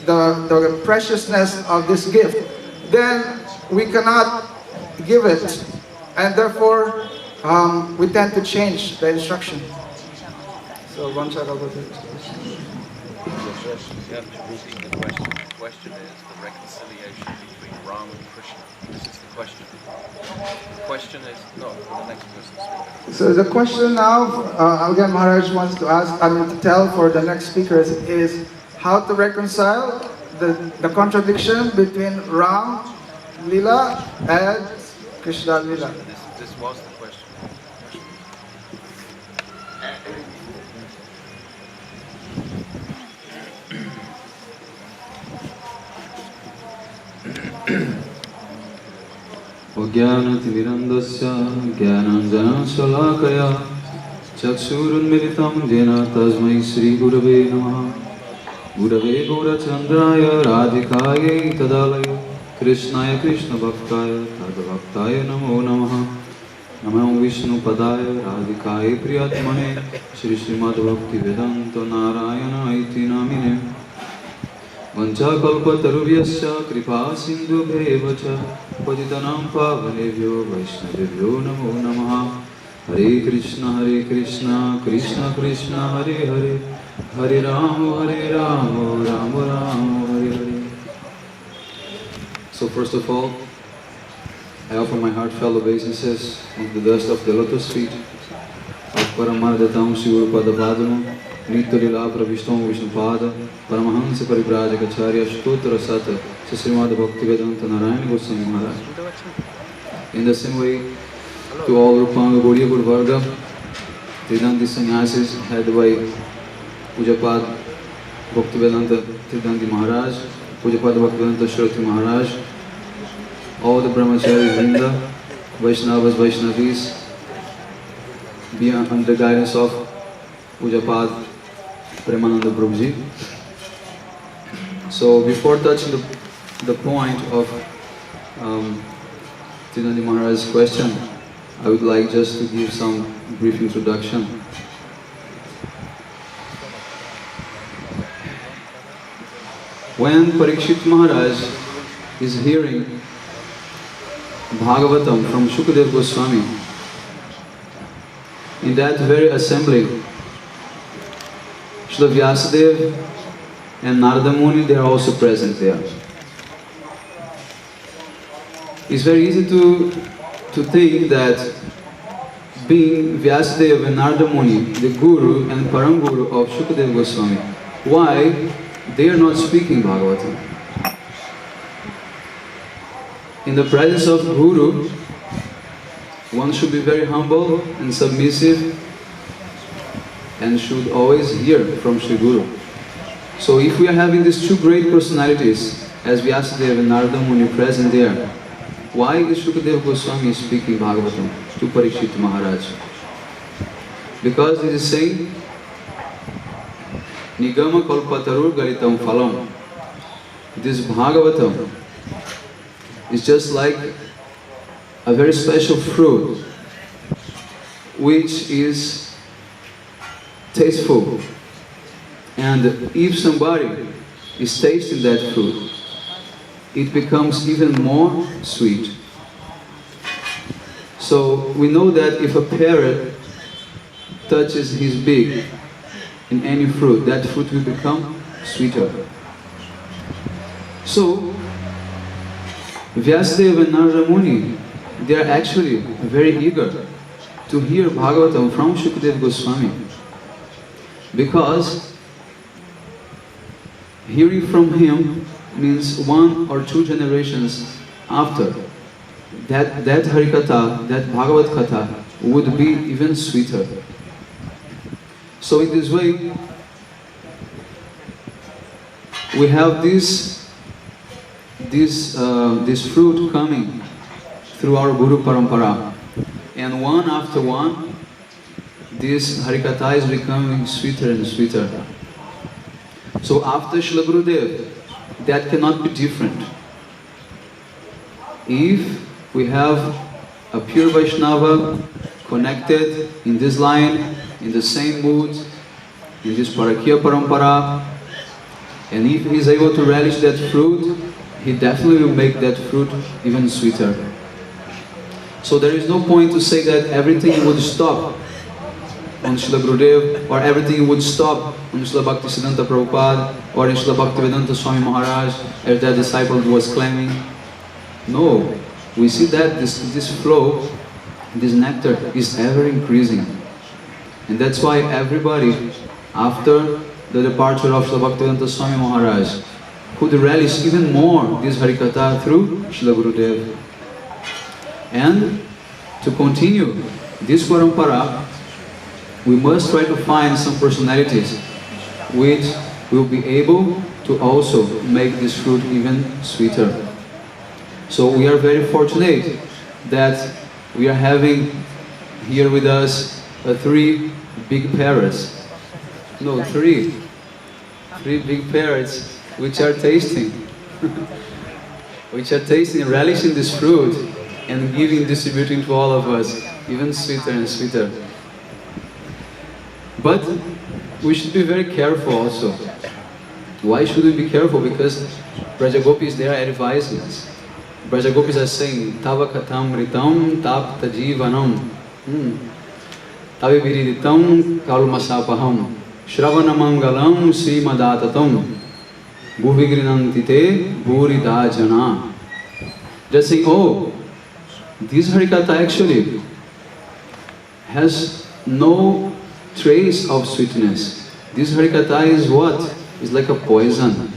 the preciousness of this gift, then we cannot give it, and therefore we tend to change the instruction. So one check over there. You have to repeat the question. The question is the reconciliation between Ram and Krishna. This is the question. The question is, no, the next person speaker. So the question now, again, Maharaj wants to ask, to tell for the next speakers is how to reconcile the contradiction between Ram Lila and Krishna Lila. This was the question. Jnanatimirandasya Jnananjanashalakaya Chakshurunmilitam Jena Tasmai Shri Gurave Namaha Gurave Gaurachandraya Radhikaye Tadalaya Krishnaya Krishna Bhaktaya Tadbhaktaya Namo Namaha Namo Vishnu Padaya Radhikaye Priyatmane Shri Srimad Bhakti Vedanta Narayana Iti Namine Vanchakalpatarubhyasya kripa sindhubheva cha patitanam pavanebhyo vaishnavebhyo namo namaha. Hare Krishna Krishna Krishna Hare Hare Hare Rama Rama Rama Hare Hare. So first of all, I offer my heartfelt obeisances on the dust of the lotus feet of Paramardatam Shiva Padapadamu Nitya Lila Pravishtam Vishnupada Paramahansa Parivrajacharya Stotra Sata Srimad Bhaktivedanta Narayana Goswami Maharaj. In the same way, to all Rupanga Gaudiya Guru Varga, Tridanti Sannyasis head by Pujapad Bhaktivedanta Tridanti Maharaj, Pujapad Bhaktivedanta Shruti Maharaj, all the Brahmacharis Vrinda, Vaishnavas, Vaishnavis, under the guidance of Pujapad Premananda Prabhuji. So before touching the point of Tridanti Maharaj's question, I would like just to give some brief introduction. When Parikshit Maharaj is hearing Bhagavatam from Shukadeva Goswami, in that very assembly, Srila Vyasadeva and Narada Muni, they are also present there. It's very easy to think that being Vyasadeva and Narada Muni, the Guru and Param Guru of Shukadeva Goswami, why they are not speaking Bhagavatam? In the presence of Guru, one should be very humble and submissive and should always hear from Sri Guru. So if we are having these two great personalities as Vyasadeva and Narada Muni present there, why is Shukadeva Goswami speaking Bhagavatam to Parikshit Maharaj? Because he is saying, Nigama kalpatarur galitam phalam. This Bhagavatam is just like a very special fruit which is tasteful, and if somebody is tasting that fruit, it becomes even more sweet. So we know that if a parrot touches his beak in any fruit, that fruit will become sweeter. So Vyasadeva and Narada Muni, they are actually very eager to hear Bhagavatam from Shukadeva Goswami, because hearing from him means 1 or 2 generations after that Harikatha, that Bhagavad Katha would be even sweeter. So in this way, we have this fruit coming through our Guru Parampara, and one after one, this Harikatha is becoming sweeter and sweeter. So after Srila Gurudev, that cannot be different. If we have a pure Vaishnava connected in this line, in the same mood, in this Parakya Parampara. And if he is able to relish that fruit, he definitely will make that fruit even sweeter. So there is no point to say that everything would stop on Srila Gurudev, or everything would stop on Srila Bhaktisiddhanta Prabhupada, or in Srila Bhaktivedanta Swami Maharaj, as that disciple was claiming. No, we see that this flow, this nectar is ever increasing. And that's why everybody, after the departure of Srila Bhaktivedanta Swami Maharaj, could relish even more this Harikatha through Srila Gurudev. And to continue this parampara, we must try to find some personalities which will be able to also make this fruit even sweeter. So we are very fortunate that we are having here with us three big parrots. No, three big parrots which are tasting, relishing this fruit and giving, distributing to all of us, even sweeter and sweeter. But we should be very careful also. Why should we be careful? Because Brajagopis, they are advising us. Brajagopis are saying, Tava katham ritam tapta jivanam Tavi viriditam kalmasapaham Shravana mangalam srimadatatam Bhuvigrinanti te bhuridajana. Just saying, oh, this Harikatha actually has no trace of sweetness. This Harikatha is what? It's like a poison.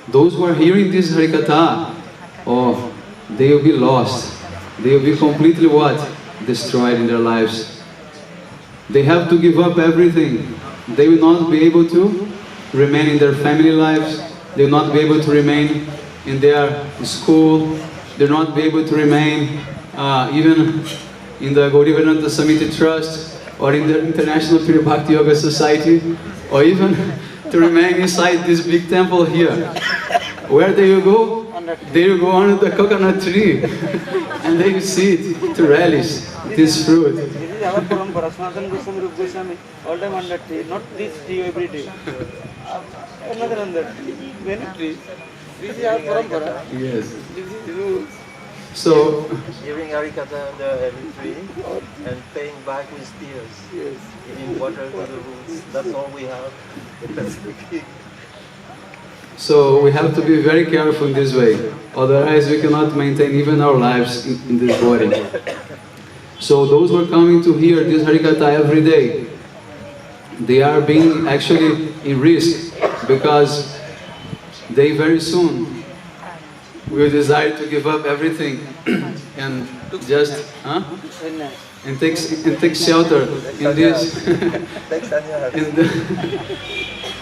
Those who are hearing this Harikatha, oh, they will be lost. They will be completely what? Destroyed in their lives. They have to give up everything. They will not be able to remain in their family lives. They will not be able to remain in their school. They will not be able to remain even in the Gaudiya Vedanta Samiti Trust, or in the International Pure Bhakti Yoga Society, or even to remain inside this big temple here. Where they will go? They will go under the coconut tree and they will sit to relish this fruit. This is our parampara. Sanatana Goswami, Rupa Goswami, all time under tree, not this tree every day. Another under tree, many trees. This is our parampara. Yes. This is rules. So, giving Harikatha under every tree and paying back with tears. Yes. Giving water to the roots. That's all we have. That's the key. so we have to be very careful in this way. Otherwise we cannot maintain even our lives in this body. So those who are coming to hear this Harikatha every day, they are being actually in risk, because they very soon will desire to give up everything and just and take shelter in this.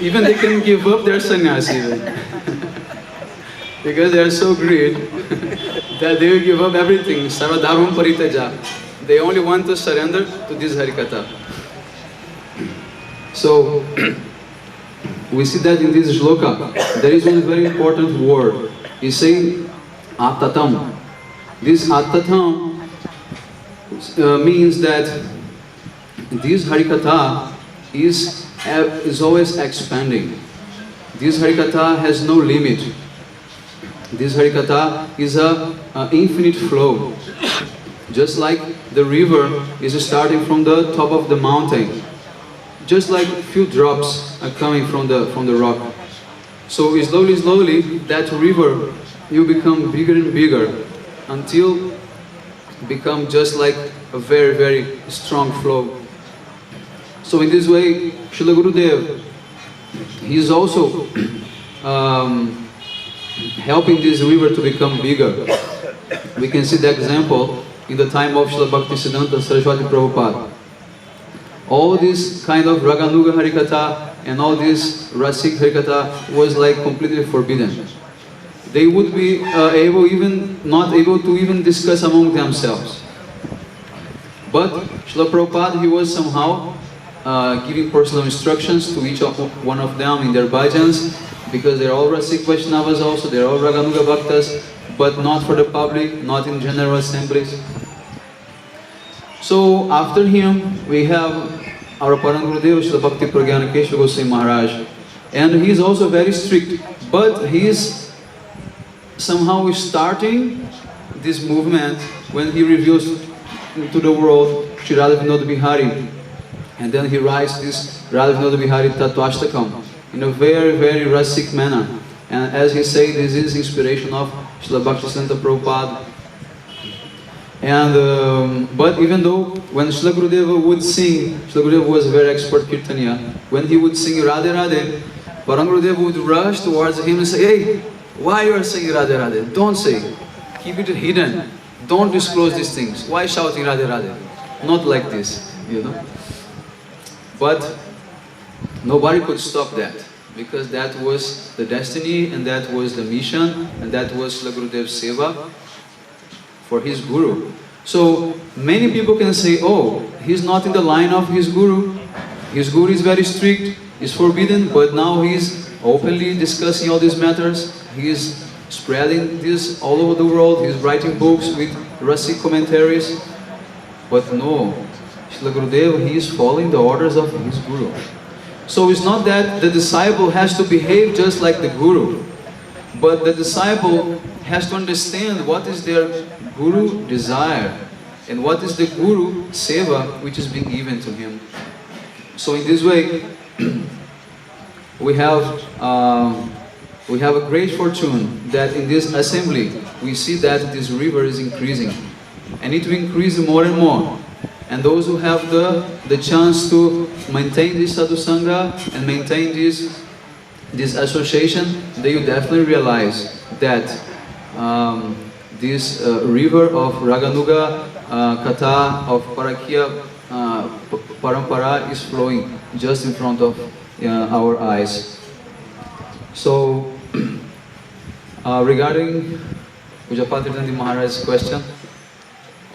Even they can give up their sannyas even. Because they are so greedy that they will give up everything. Sarvadharmam paritaja. They only want to surrender to this Harikatha. So we see that in this shloka, there is one very important word. He's saying atatam. This atatam means that this Harikatha is always expanding. This Harikatha has no limit. This Harikatha is an infinite flow. Just like the river is starting from the top of the mountain. Just like a few drops are coming from the rock. So slowly, that river will become bigger and bigger until become just like a very, very strong flow. So in this way, Srila Gurudev, he is also helping this river to become bigger. We can see the example in the time of Srila Bhaktisiddhanta Saraswati Prabhupada. All this kind of Raganuga Harikatha and all this Rasik Harikatha was like completely forbidden. They would be not able to even discuss among themselves. But Srila Prabhupada, he was somehow giving personal instructions to each one of them in their bhajans, because they're all Rasik Vaishnavas also, they're all Raganuga Bhaktas, but not for the public, not in general assemblies. So after him, we have our Param Gurudev, Srila Bhakti Pragyana Kesha Goswami Maharaj. And he is also very strict, but he is somehow starting this movement when he reveals to the world Sri Radha Vinod Bihari. And then he writes this Radha Vinod Bihari Tattvaashtakam in a very, very rustic manner. And as he said, this is inspiration of Srila Bhaktisiddhanta Prabhupada. And but even though when Srila Gurudeva would sing, Srila Gurudeva was a very expert kirtaniya. When he would sing Radhe Radhe, Param Gurudeva would rush towards him and say, "Hey, why you are saying Radhe Radhe? Don't say. Keep it hidden. Don't disclose these things. Why shouting Radhe Radhe? Not like this, you know." But nobody could stop that, because that was the destiny, and that was the mission, and that was Srila Gurudev's seva for his guru. So many people can say, "Oh, he's not in the line of his guru. His guru is very strict, is forbidden, but now he's openly discussing all these matters. He is spreading this all over the world. He's writing books with rustic commentaries." But no, Srila Gurudev, he is following the orders of his guru. So it's not that the disciple has to behave just like the guru, but the disciple has to understand what is their guru desire and what is the guru seva which is being given to him. So in this way, we have a great fortune that in this assembly we see that this river is increasing, and it will increase more and more. And those who have the chance to maintain this sadhu sangha and maintain this association, they will definitely realize that this river of Raganuga Katha, of Parakya Parampara is flowing just in front of our eyes. So, regarding Pujapatridandi Maharaj's question,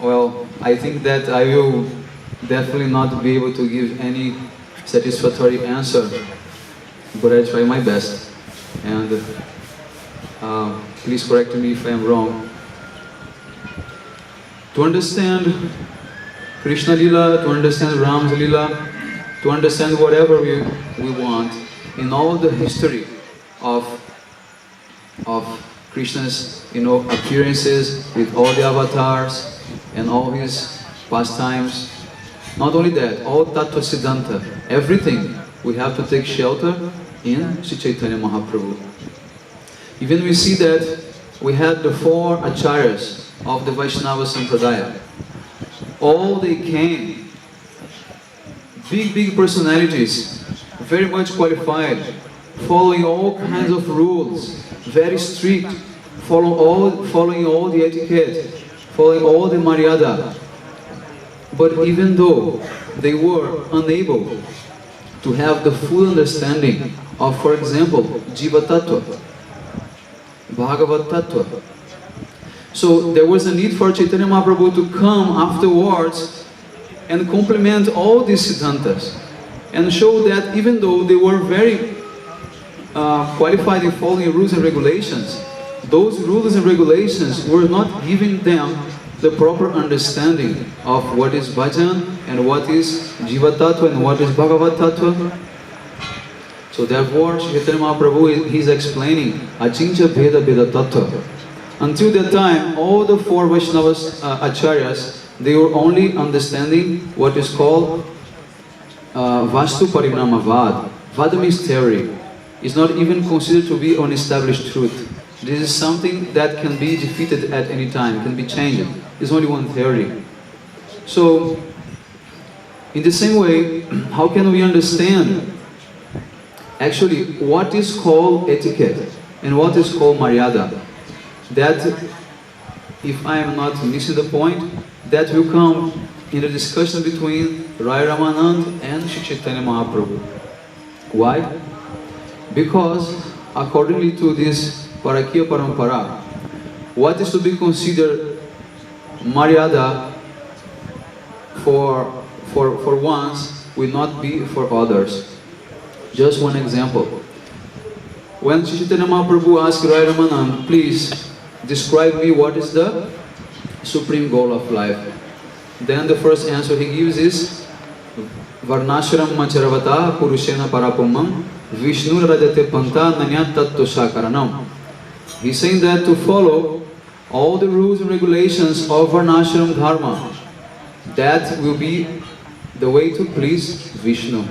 well, I think that I will definitely not be able to give any satisfactory answer, but I try my best. And please correct me if I am wrong. To understand Krishna Lila, to understand Ram's Lila, to understand whatever we want in all the history of Krishna's, appearances with all the avatars and all his pastimes. Not only that, all Tattva Siddhanta, everything, we have to take shelter in Sri Chaitanya Mahaprabhu. Even we see that we had the 4 acharyas of the Vaishnava Sampradaya. All they came, big personalities, very much qualified, following all kinds of rules, very strict, following all the etiquette, following all the maryada. But even though they were unable to have the full understanding of, for example, Jiva Tattva, Bhagavat Tattva, so there was a need for Chaitanya Mahaprabhu to come afterwards and complement all these siddhantas and show that even though they were very qualified in following rules and regulations, those rules and regulations were not giving them the proper understanding of what is bhajan and what is Jiva Tattva and what is Bhagavat Tattva. So therefore, Chaitanya Mahaprabhu is explaining Achincha Bheda Bheda Tattva. Until that time, all the 4 Vaishnavas, acharyas, they were only understanding what is called Vastu Parinama Vad. Vada means theory. It's not even considered to be an established truth. This is something that can be defeated at any time, can be changed. It's only one theory. So, in the same way, how can we understand actually what is called etiquette and what is called maryada? That, if I am not missing the point, that will come in the discussion between Rai Ramanand and Sri Chaitanya Mahaprabhu. Why? Because accordingly to this Parakya Parampara, what is to be considered maryada for ones will not be for others. Just one example. When Sri Chaitanya Mahaprabhu asked Rai Ramanand, please describe me what is the supreme goal of life. then the first answer he gives is Varnashram Macharavata Purushena Parapamam Vishnu Rajate Panta Nanyat Tattva Sakaranam. He's saying that to follow all the rules and regulations of Varnashram Dharma, that will be the way to please Vishnu.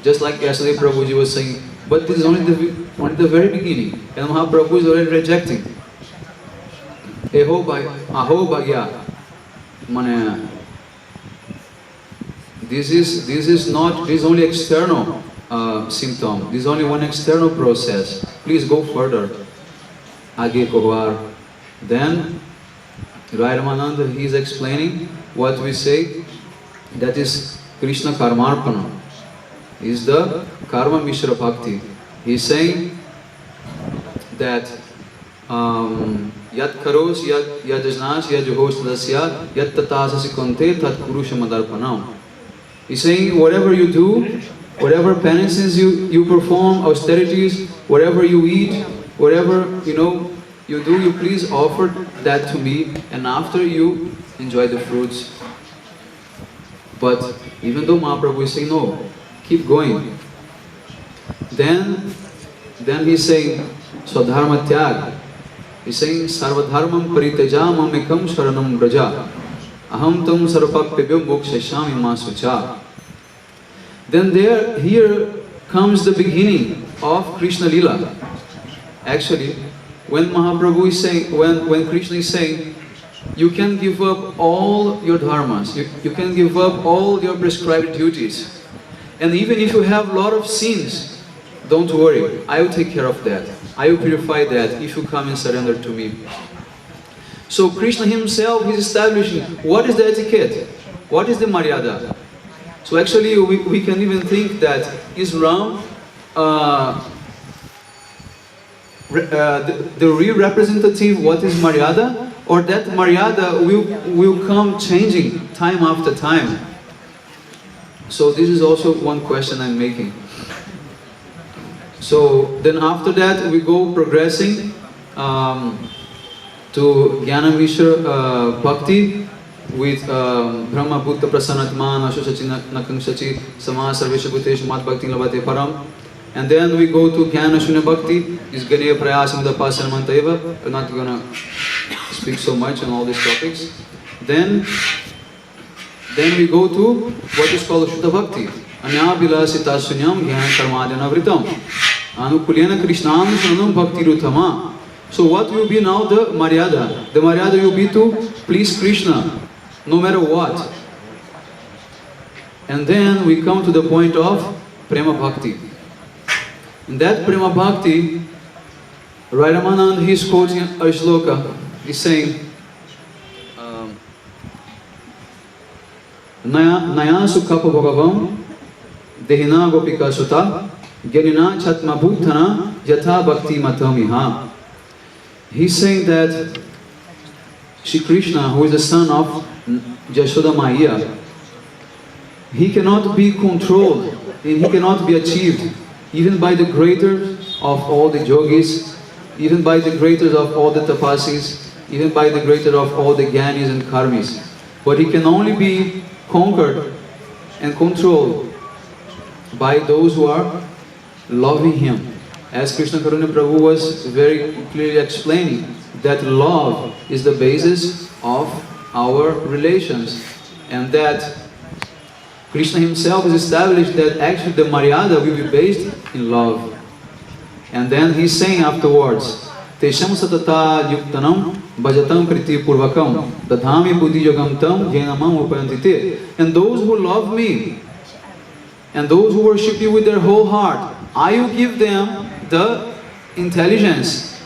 Just like yesterday Prabhuji was saying, but this is only the very beginning, and Mahaprabhu is already rejecting. Aho Bhagya. Mane, this is only external symptom. This is only one external process. Please go further. Age Kovar. Then Rai Ramananda, he is explaining what we say, that is Krishna Karmarpana, is the Karma Mishra Bhakti. He is saying that Yat karos, yat yajnas, yat juhos tadasya, yat tatasasi konte, tat kurusha madarpanam. He's saying whatever you do, whatever penances you perform, austerities, whatever you eat, whatever you do, you please offer that to me, and after you enjoy the fruits. But even though Mahaprabhu is saying no, keep going. Then he's saying Swadharma Tyag. He's saying Sarvadharmam Paritejam Amekam Sharanam Braja Aham Tam Sarvapapyabhyo Mokshashami Masucha. Then here comes the beginning of Krishna Lila. Actually, when Mahaprabhu is saying, when Krishna is saying, you can give up all your dharmas, you can give up all your prescribed duties. And even if you have a lot of sins, don't worry, I will take care of that. I will purify that if you come and surrender to me. So Krishna himself is establishing what is the etiquette, what is the maryada. So actually we can even think that is Ram the real representative what is maryada, or that maryada will come changing time after time. So this is also one question I'm making. So then after that we go progressing to Jnana Mishra Bhakti with Brahma Bhutta Prasanatman Ashusachi Nakangshachi Sama Sarvesha Bhuteshu Mat Bhakti Labate Param. And then we go to Jnana Shunya Bhakti, is Ganeya Prayasam Dapasana Mantaiva. I'm not going to speak so much on all these topics. Then we go to what is called Shuddha Bhakti. Anya Bilasita Sunyam Jnana Karmadhyana Vritam Anukulena Krishnam Shanam Bhakti Rutama. So what will be now the Maryada? The Maryada will be to please Krishna, no matter what. And then we come to the point of Prema Bhakti. In that Prema Bhakti, Rai Ramananda, he is quoting a shloka. He's saying, Naya Sukapa Bhagavam Dehina Gopika Sutta Gyanina Chatma Bhutana Yatha Bhakti Matamiha. He's saying that Shri Krishna, who is the son of Jashoda Maya, he cannot be controlled and he cannot be achieved even by the greater of all the yogis, even by the greater of all the tapasis, even by the greater of all the jnanis and karmis. But he can only be conquered and controlled by those who are loving him. As Krishna Karuna Prabhu was very clearly explaining, that love is the basis of our relations, and that Krishna himself has established that actually the Maryada will be based in love. And then he's saying afterwards, Tesham satata yuktanam bhajatam priti purvakam dadhami buddhi yogam tam jenamam upayantite. And those who love me, and those who worship you with their whole heart, I will give them the intelligence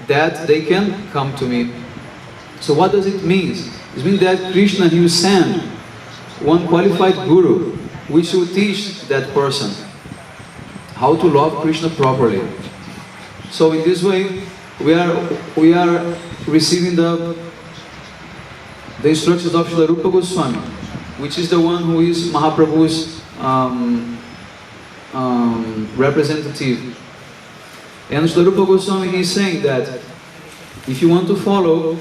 that they can come to me. So what does it mean? It means that Krishna, he will send one qualified guru which will teach that person how to love Krishna properly. So in this way, we are receiving the instructions of Srila Rupa Goswami, which is the one who is Mahaprabhu's representative. And Srila Rupa Goswami is saying that if you want to follow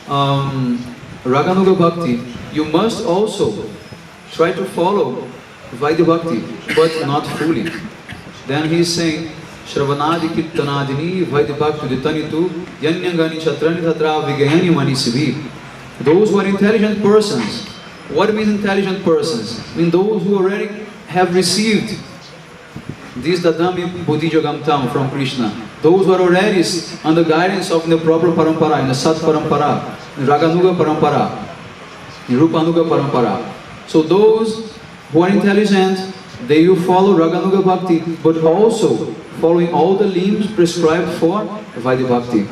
Raganuga Bhakti, you must also try to follow Vaidya Bhakti, but not fully. Then he is saying, Shravanadi Kirtanadini Vaidya Bhakti Ditanitu Yanyangani Chatrani Tatra Vigayani Manisivi. Those who are intelligent persons. What means intelligent persons? I mean those who already have received this Dadami Buddhi Yogamtam from Krishna. Those who are already under guidance of the proper Parampara, in the Sat Parampara, in Raganuga Parampara, in Rupanuga Parampara. So those who are intelligent, they will follow Raganuga Bhakti, but also following all the limbs prescribed for Vaidya Bhakti.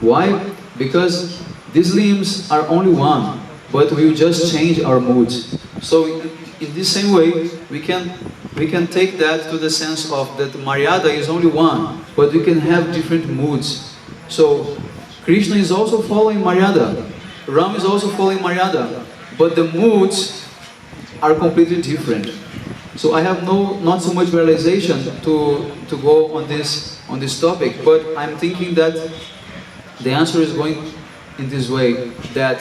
Why? Because these limbs are only one, but we will just change our moods. So in this same way, we can take that to the sense of that Maryada is only one, but we can have different moods. So Krishna is also following Maryada, Ram is also following Maryada, but the moods are completely different. So I have not so much realization to go on this topic, but I'm thinking that the answer is going in this way, that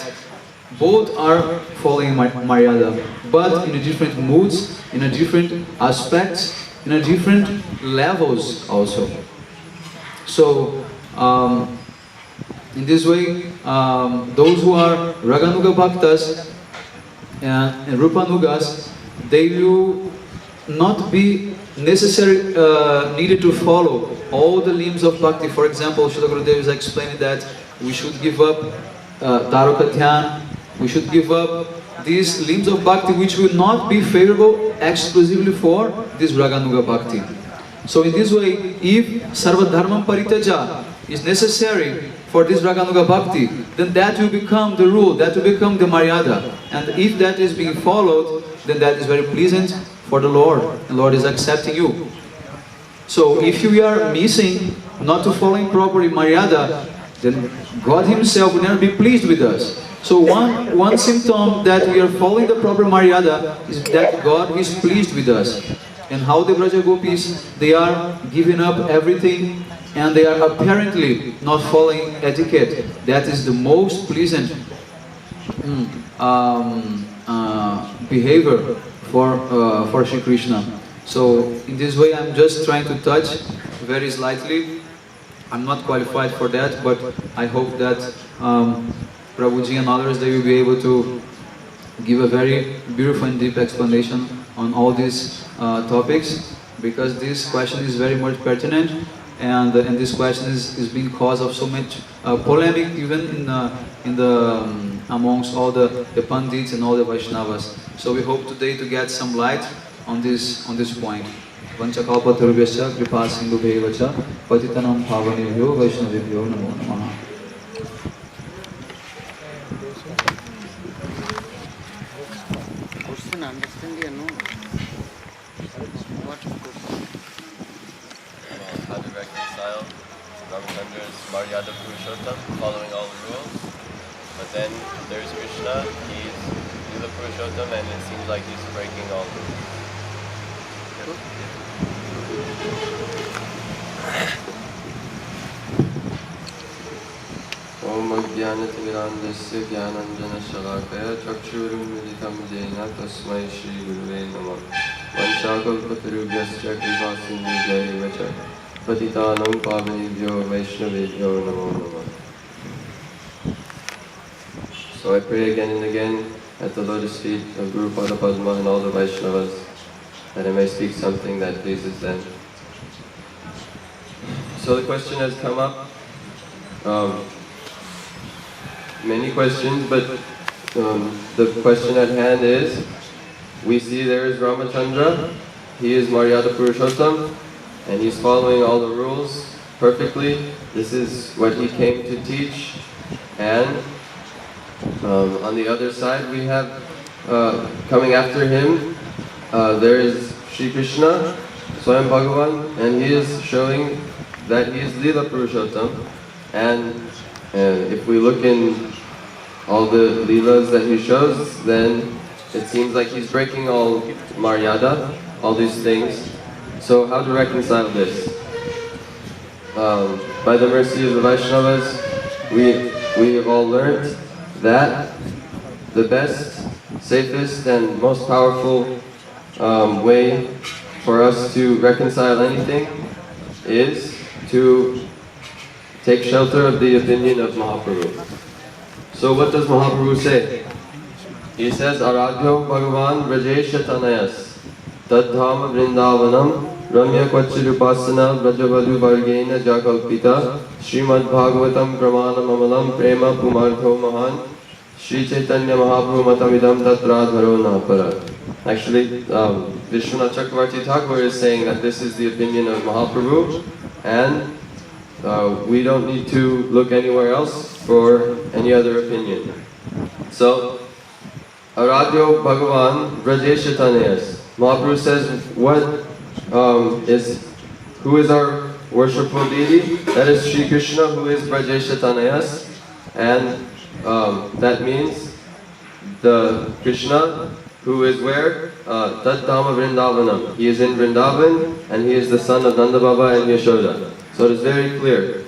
both are following Maryada, but in a different moods, in a different aspects, in a different levels also. So in this way, those who are Raganuga Bhaktas and Rupanugas, they will not be necessarily needed to follow all the limbs of Bhakti. For example, Srila Gurudev is explaining that we should give up Taroka Dhyan, we should give up these limbs of Bhakti which will not be favorable exclusively for this Raganuga Bhakti. So in this way, if Sarva Dharmam Paritaja is necessary for this Raganuga Bhakti, then that will become the rule, that will become the Maryada. And if that is being followed, then that is very pleasant for the Lord. The Lord is accepting you. So if you are missing, not to following properly Maryada, then God Himself will never be pleased with us. So one symptom that we are following the proper Maryada is that God is pleased with us. And how the Braja Gopis, they are giving up everything and they are apparently not following etiquette. That is the most pleasant behavior for Shri Krishna. So in this way I'm just trying to touch very slightly. I'm not qualified for that, but I hope that Prabhuji and others, they will be able to give a very beautiful and deep explanation on all these topics, because this question is very much pertinent, and this question is being cause of so much polemic even in the amongst all the Pandits and all the Vaishnavas. So we hope today to get some light on this point. Vanchakalpatarubhyascha kripa sindhubheva patitanam pavanebhyo vaishnavibhyo namo namaha. Question understand you know? What question? How to reconcile Ramachandra's Maryada Purushottam, following all the rules. But then there's Krishna, he's Lila Purushottam, and it seems like he's breaking all the rules. Om Ajnanatirandasya Jnananjana Shalakaya Chakshurum Militam Jena Tasmai Shri Guruve Namah Vanchakalpatarubhyascha Kripasindhubhaivacha Patitanam Pavanebhyo Vaishnavebhyo Namo Namah. So I pray again and again at the lotus feet of Guru Pada Padma and all the Vaishnavas that I may speak something that pleases them. So the question has come up. Many questions, but the question at hand is, we see there is Ramachandra, he is Maryada Purushottam, and he's following all the rules perfectly. This is what he came to teach. And on the other side we have, coming after him, there is Shri Krishna, Swayam Bhagavan, and he is showing that he is Lila Purushottam. And if we look in all the Leelas that he shows, then it seems like he's breaking all Maryada, all these things. So how to reconcile this? By the mercy of the Vaishnavas, we we have all learned that the best, safest, and most powerful way for us to reconcile anything is to take shelter of the opinion of Mahaprabhu. So what does Mahaprabhu say? He says, Aradhyo Bhagavan Brajesha Tanayas Tadhama Vrindavanam Ramya Kvachirupasana Brajavalu Vargena Jakalpita Srimad Bhagavatam Pramanam Amalam Prema Pumartho Mahan Sri Chaitanya Mahaprabhu Matamidam Tatradharo Napara. Actually, Vishwanath Chakravarti Thakur is saying that this is the opinion of Mahaprabhu, and we don't need to look anywhere else for any other opinion. So, Aradhyo Bhagavan Brajesha Tanayas. Mahaprabhu says, who is our worshipful deity? That is Sri Krishna, who is Brajesha Tanayas, and that means the Krishna who is where? Tat Dhama Vrindavanam. He is in Vrindavan, and he is the son of Nanda Baba and Yashoda. So it is very clear.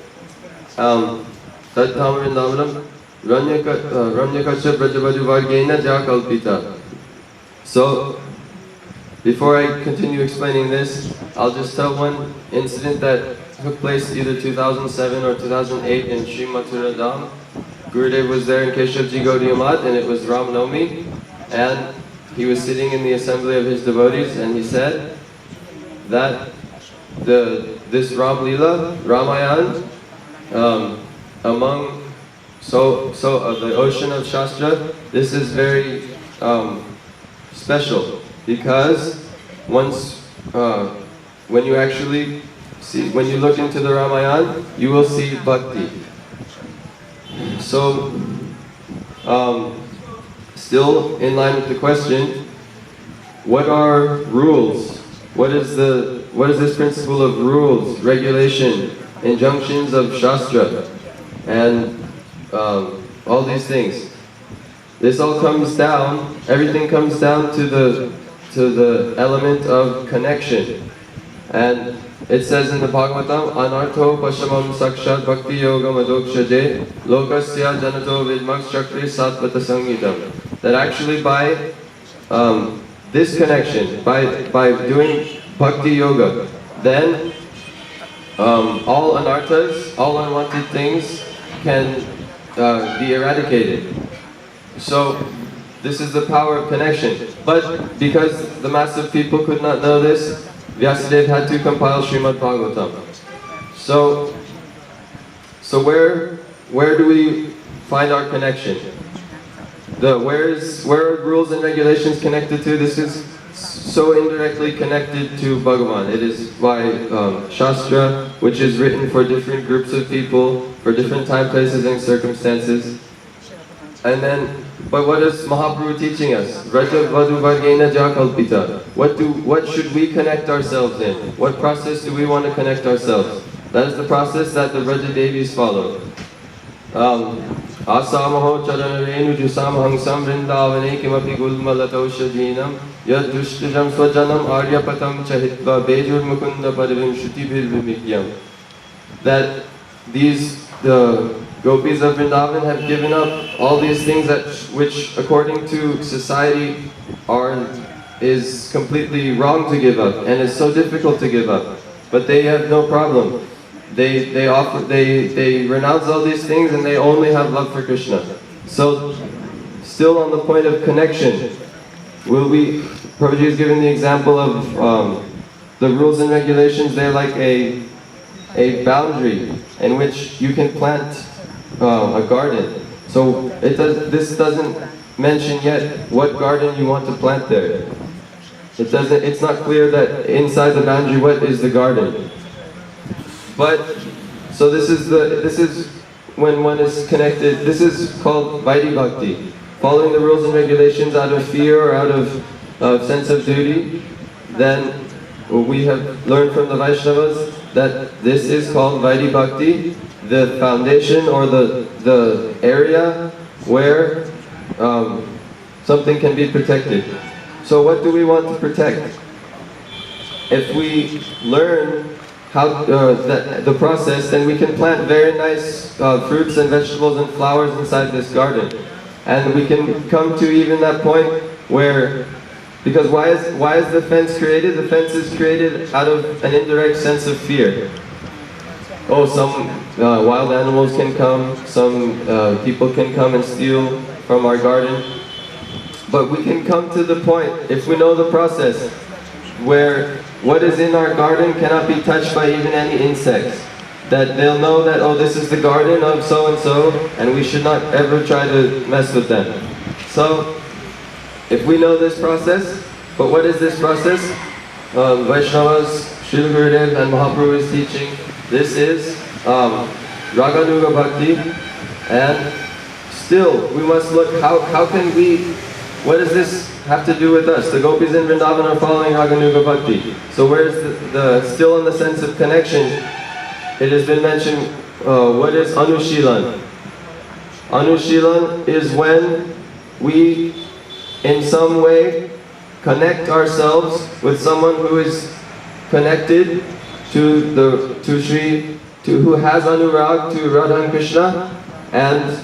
Tat Dhama Vrindavanam Ramyakacha Brajavadu Vargena Jakalpita. So, before I continue explaining this, I'll just tell one incident that took place either 2007 or 2008 in Sri Mathura Dham. Gurudev was there in Keshavji Gaudiya Math, and it was Ram Navami, and he was sitting in the assembly of his devotees, and he said that this Ram Lila, Ramayan, among the ocean of Shastra, this is very special, because once when you actually see, when you look into the Ramayana, you will see bhakti. So, still in line with the question, what are rules? What is this principle of rules, regulation, injunctions of Shastra, and all these things? This all comes down, everything comes down to the element of connection. And it says in the Bhagavatam, Anartho Pashamam Sakshat Bhakti Yoga Madokshaje Lokasya Janato Vidmaks Chakri Satvata Sangitam. That actually by this connection, by doing Bhakti Yoga, then all anarthas, all unwanted things can be eradicated. So this is the power of connection. But because the mass of people could not know this, Vyasadeva had to compile Srimad Bhagavatam. So where do we find our connection? Where are rules and regulations connected to? This is so indirectly connected to Bhagavan. It is by Shastra, which is written for different groups of people, for different time, places, and circumstances. And then, but what is Mahaprabhu teaching us? Raja Vadu Vargena Jakalpita. What should we connect ourselves in? What process do we want to connect ourselves? That is the process that the Raja Devis follow. Asamaho charanarenu jusam hangsam vrindavane kimapi gulmalataushadhinam yad dushtijam swajanam aryapatam chahitva bejur mukunda parivim shutibhir vimikyam. That the gopis of Vrindavan have given up all these things which according to society is completely wrong to give up, and it's so difficult to give up. But they have no problem. They renounce all these things, and they only have love for Krishna. So, still on the point of connection, Prabhuji is giving the example of the rules and regulations. They're like a boundary in which you can plant a garden. So this doesn't mention yet what garden you want to plant there. It's not clear that inside the boundary what is the garden. But so this is when one is connected. This is called Vaidhi Bhakti, following the rules and regulations out of fear or out of sense of duty. Then we have learned from the Vaishnavas that this is called Vaidhi Bhakti, the foundation or the area where something can be protected. So what do we want to protect? If we learn how the process, then we can plant very nice fruits and vegetables and flowers inside this garden. And we can come to even that point where, because why is the fence created? The fence is created out of an indirect sense of fear. Oh, some wild animals can come, some people can come and steal from our garden. But we can come to the point, if we know the process, where what is in our garden cannot be touched by even any insects. That they'll know that, oh, this is the garden of so-and-so, and we should not ever try to mess with them. So, if we know this process, but what is this process? Vaishnavas, Srila Gurudev and Mahaprabhu is teaching, this is Raganuga Bhakti, and still we must look, how can we, what does this have to do with us? The gopis in Vrindavan are following Raganuga Bhakti. So where's the still in the sense of connection, it has been mentioned, what is Anushilan? Anushilan is when we in some way connect ourselves with someone who is connected to who has anurag to Radha and Krishna, and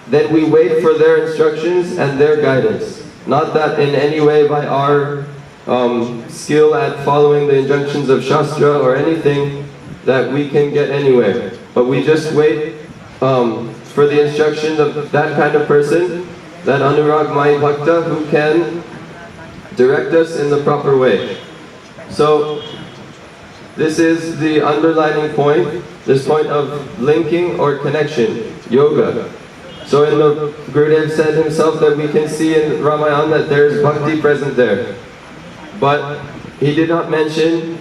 then we wait for their instructions and their guidance. Not that in any way by our skill at following the injunctions of Shastra or anything that we can get anywhere. But we just wait for the instruction of that kind of person, that Anurag Mai Bhakta, who can direct us in the proper way. So this is the underlining point, this point of linking or connection, yoga. So in the Gurudev said himself that we can see in Ramayana that there is bhakti present there. But he did not mention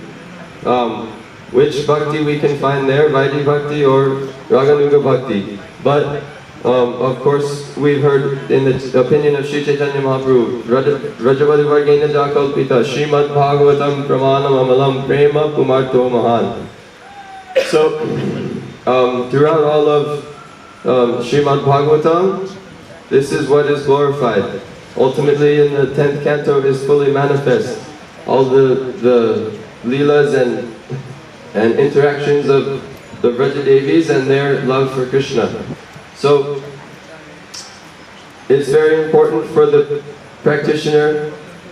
which bhakti we can find there, Vaidhi Bhakti or Raganuga Bhakti. But of course we've heard in the opinion of Sri Chaitanya Mahaprabhu, Rajavadi Vargena Jakalpita, Srimad Bhagavatam Pramanam Amalam Prema Pumarto Mahan. So throughout all of Srimad Bhagavatam, this is what is glorified. Ultimately in the 10th canto is fully manifest. All the lilas and interactions of the Vrajadevis and their love for Krishna. So it's very important for the practitioner,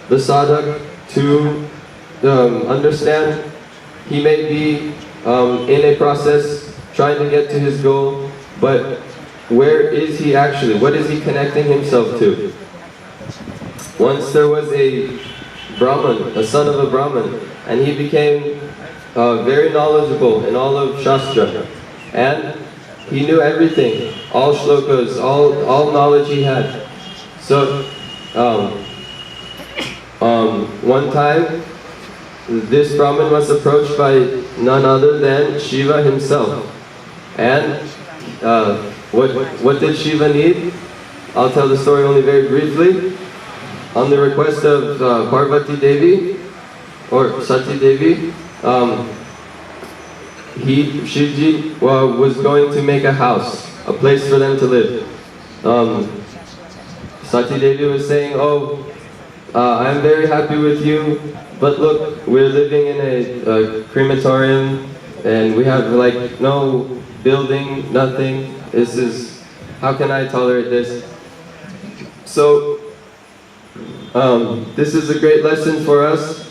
the sadhak, to understand he may be in a process trying to get to his goal, but where is he actually? What is he connecting himself to? Once there was a Brahman, a son of a Brahman, and he became very knowledgeable in all of Shastra. And he knew everything, all shlokas, all knowledge he had. So, one time, this Brahman was approached by none other than Shiva himself. And what did Shiva need? I'll tell the story only very briefly. On the request of Parvati Devi, or Sati Devi, Shivji was going to make a house, a place for them to live. Sati Devi was saying, oh, I'm very happy with you, but look, we're living in a crematorium, and we have like no building, nothing. How can I tolerate this? So, this is a great lesson for us,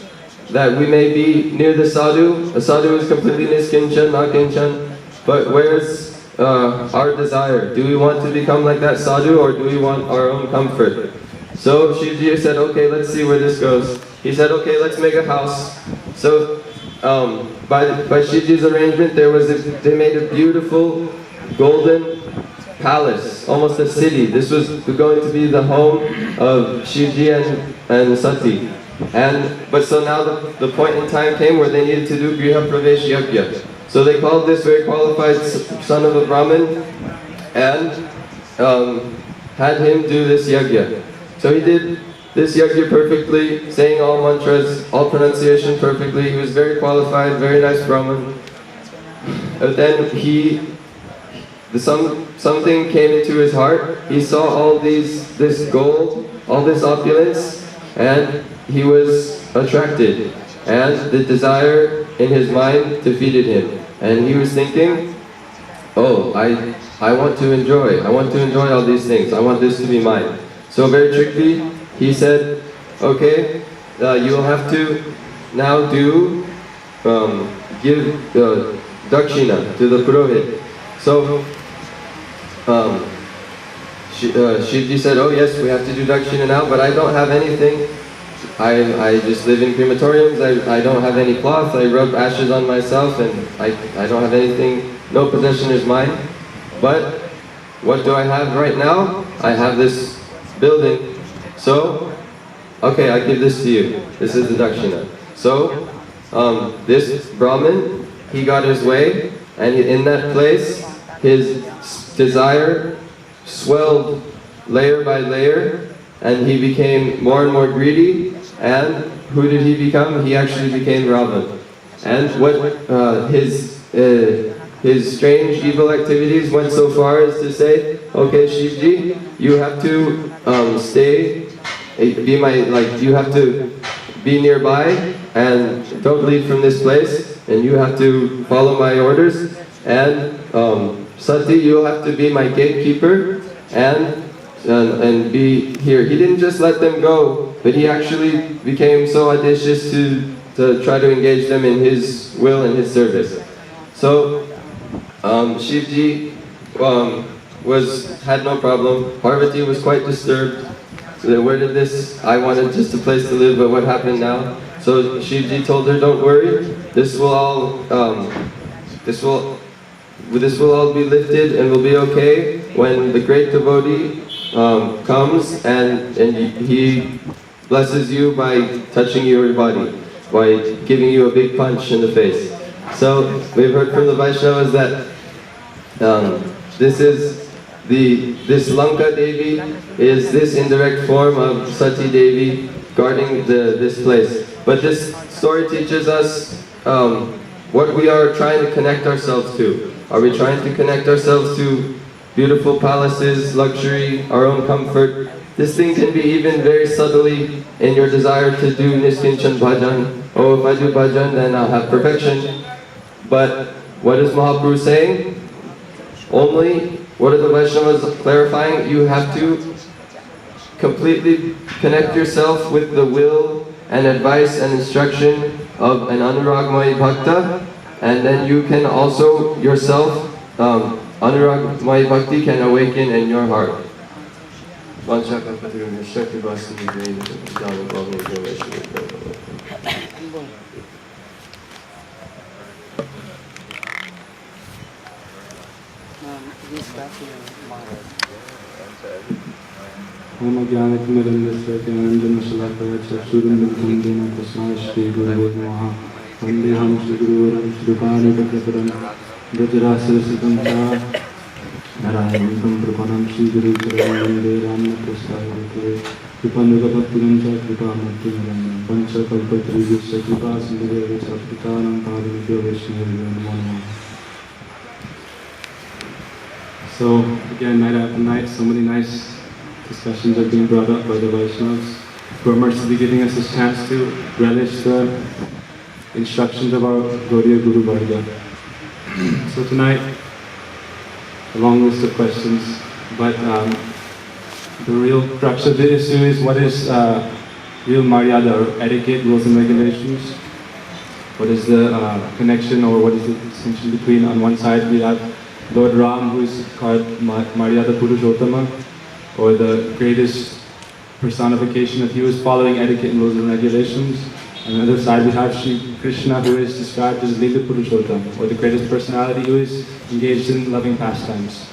that we may be near the sadhu. A sadhu is completely niskinchan, not kinchan, but where's our desire? Do we want to become like that sadhu, or do we want our own comfort? So Shivji said, okay, let's see where this goes. He said, okay, let's make a house. So by Shivji's arrangement, they made a beautiful golden palace, almost a city. This was going to be the home of Shivji and Sati. But so now the point in time came where they needed to do Griha Pravesh Yajna. So they called this very qualified son of a Brahmin and had him do this yajna. So he did this yajna perfectly, saying all mantras, all pronunciation perfectly. He was very qualified, very nice Brahmin. But then something came into his heart. He saw all this gold, all this opulence, and he was attracted. and the desire in his mind defeated him. And he was thinking, oh, I want to enjoy all these things, I want this to be mine. So very trickly, he said, okay, you will have to now give dakshina to the purohit. So Shivji said, oh yes, we have to do dakshina now, but I don't have anything. I just live in crematoriums, I don't have any cloth, I rub ashes on myself, and I don't have anything, no possession is mine. But what do I have right now? I have this building. So, okay, I give this to you. This is the dakshina. So, this Brahmin, he got his way, and in that place, his desire swelled layer by layer, and he became more and more greedy. And who did he become? He actually became Ravan. And what his strange evil activities went so far as to say, okay, Shivji, you have to stay, you have to be nearby and don't leave from this place, and you have to follow my orders. And Sati, you'll have to be my gatekeeper and be here. He didn't just let them go, but he actually became so audacious to try to engage them in his will and his service. So Shivji had no problem. Parvati was quite disturbed. So where did this? I wanted just a place to live, but what happened now? So Shivji told her, don't worry. This will all be lifted and will be okay when the great devotee comes and he blesses you by touching your body, by giving you a big punch in the face. So we've heard from the Vaishnavas that this Lanka Devi is this indirect form of Sati Devi guarding this place. But this story teaches us what we are trying to connect ourselves to. Are we trying to connect ourselves to beautiful palaces, luxury, our own comfort? This thing can be even very subtly in your desire to do Niskinchan Bhajan. Oh, if I do Bhajan, then I'll have perfection. But what is Mahaprabhu saying? Only, what are the Vaishnavas clarifying? You have to completely connect yourself with the will and advice and instruction of an Anuragmaya Bhakta, and then you can also yourself, Anuragmaya Bhakti can awaken in your heart. ओम ज्ञानतिमिरन्दस्य ज्ञानाञ्जनशलाकया चक्षुरुन्मिलितं येन तस्मै श्रीगुरवे नमः। वन्देऽहं श्रीगुरुवरं श्रीपादपद्मपदं व्रजराजसुतं च नारायणं प्रपन्नं श्रीगुरुचरणं वन्दे रामकृष्णाय कृपानुगतभक्तिं च कृपामूर्तिमरण्यं पञ्चकल्पतरुस्य कृपासिन्धुभ्यो च कृतानां पावनेभ्यो वैष्णवेभ्यो नमो नमः। So again, night after night, so many nice discussions are being brought up by the Vaishnavas who are mercifully giving us this chance to relish the instructions of our Gaudiya Guru Varga. So tonight, a long list of questions, but the real crux of the issue is what is real Maryada or etiquette, rules and regulations. What is the connection or what is the distinction between, on one side we have Lord Ram, who is called Maryada Purushottama, or the greatest personification of he was following etiquette and rules and regulations. On the other side we have Shri Krishna, who is described as Lila Purushottama, or the greatest personality who is engaged in loving pastimes.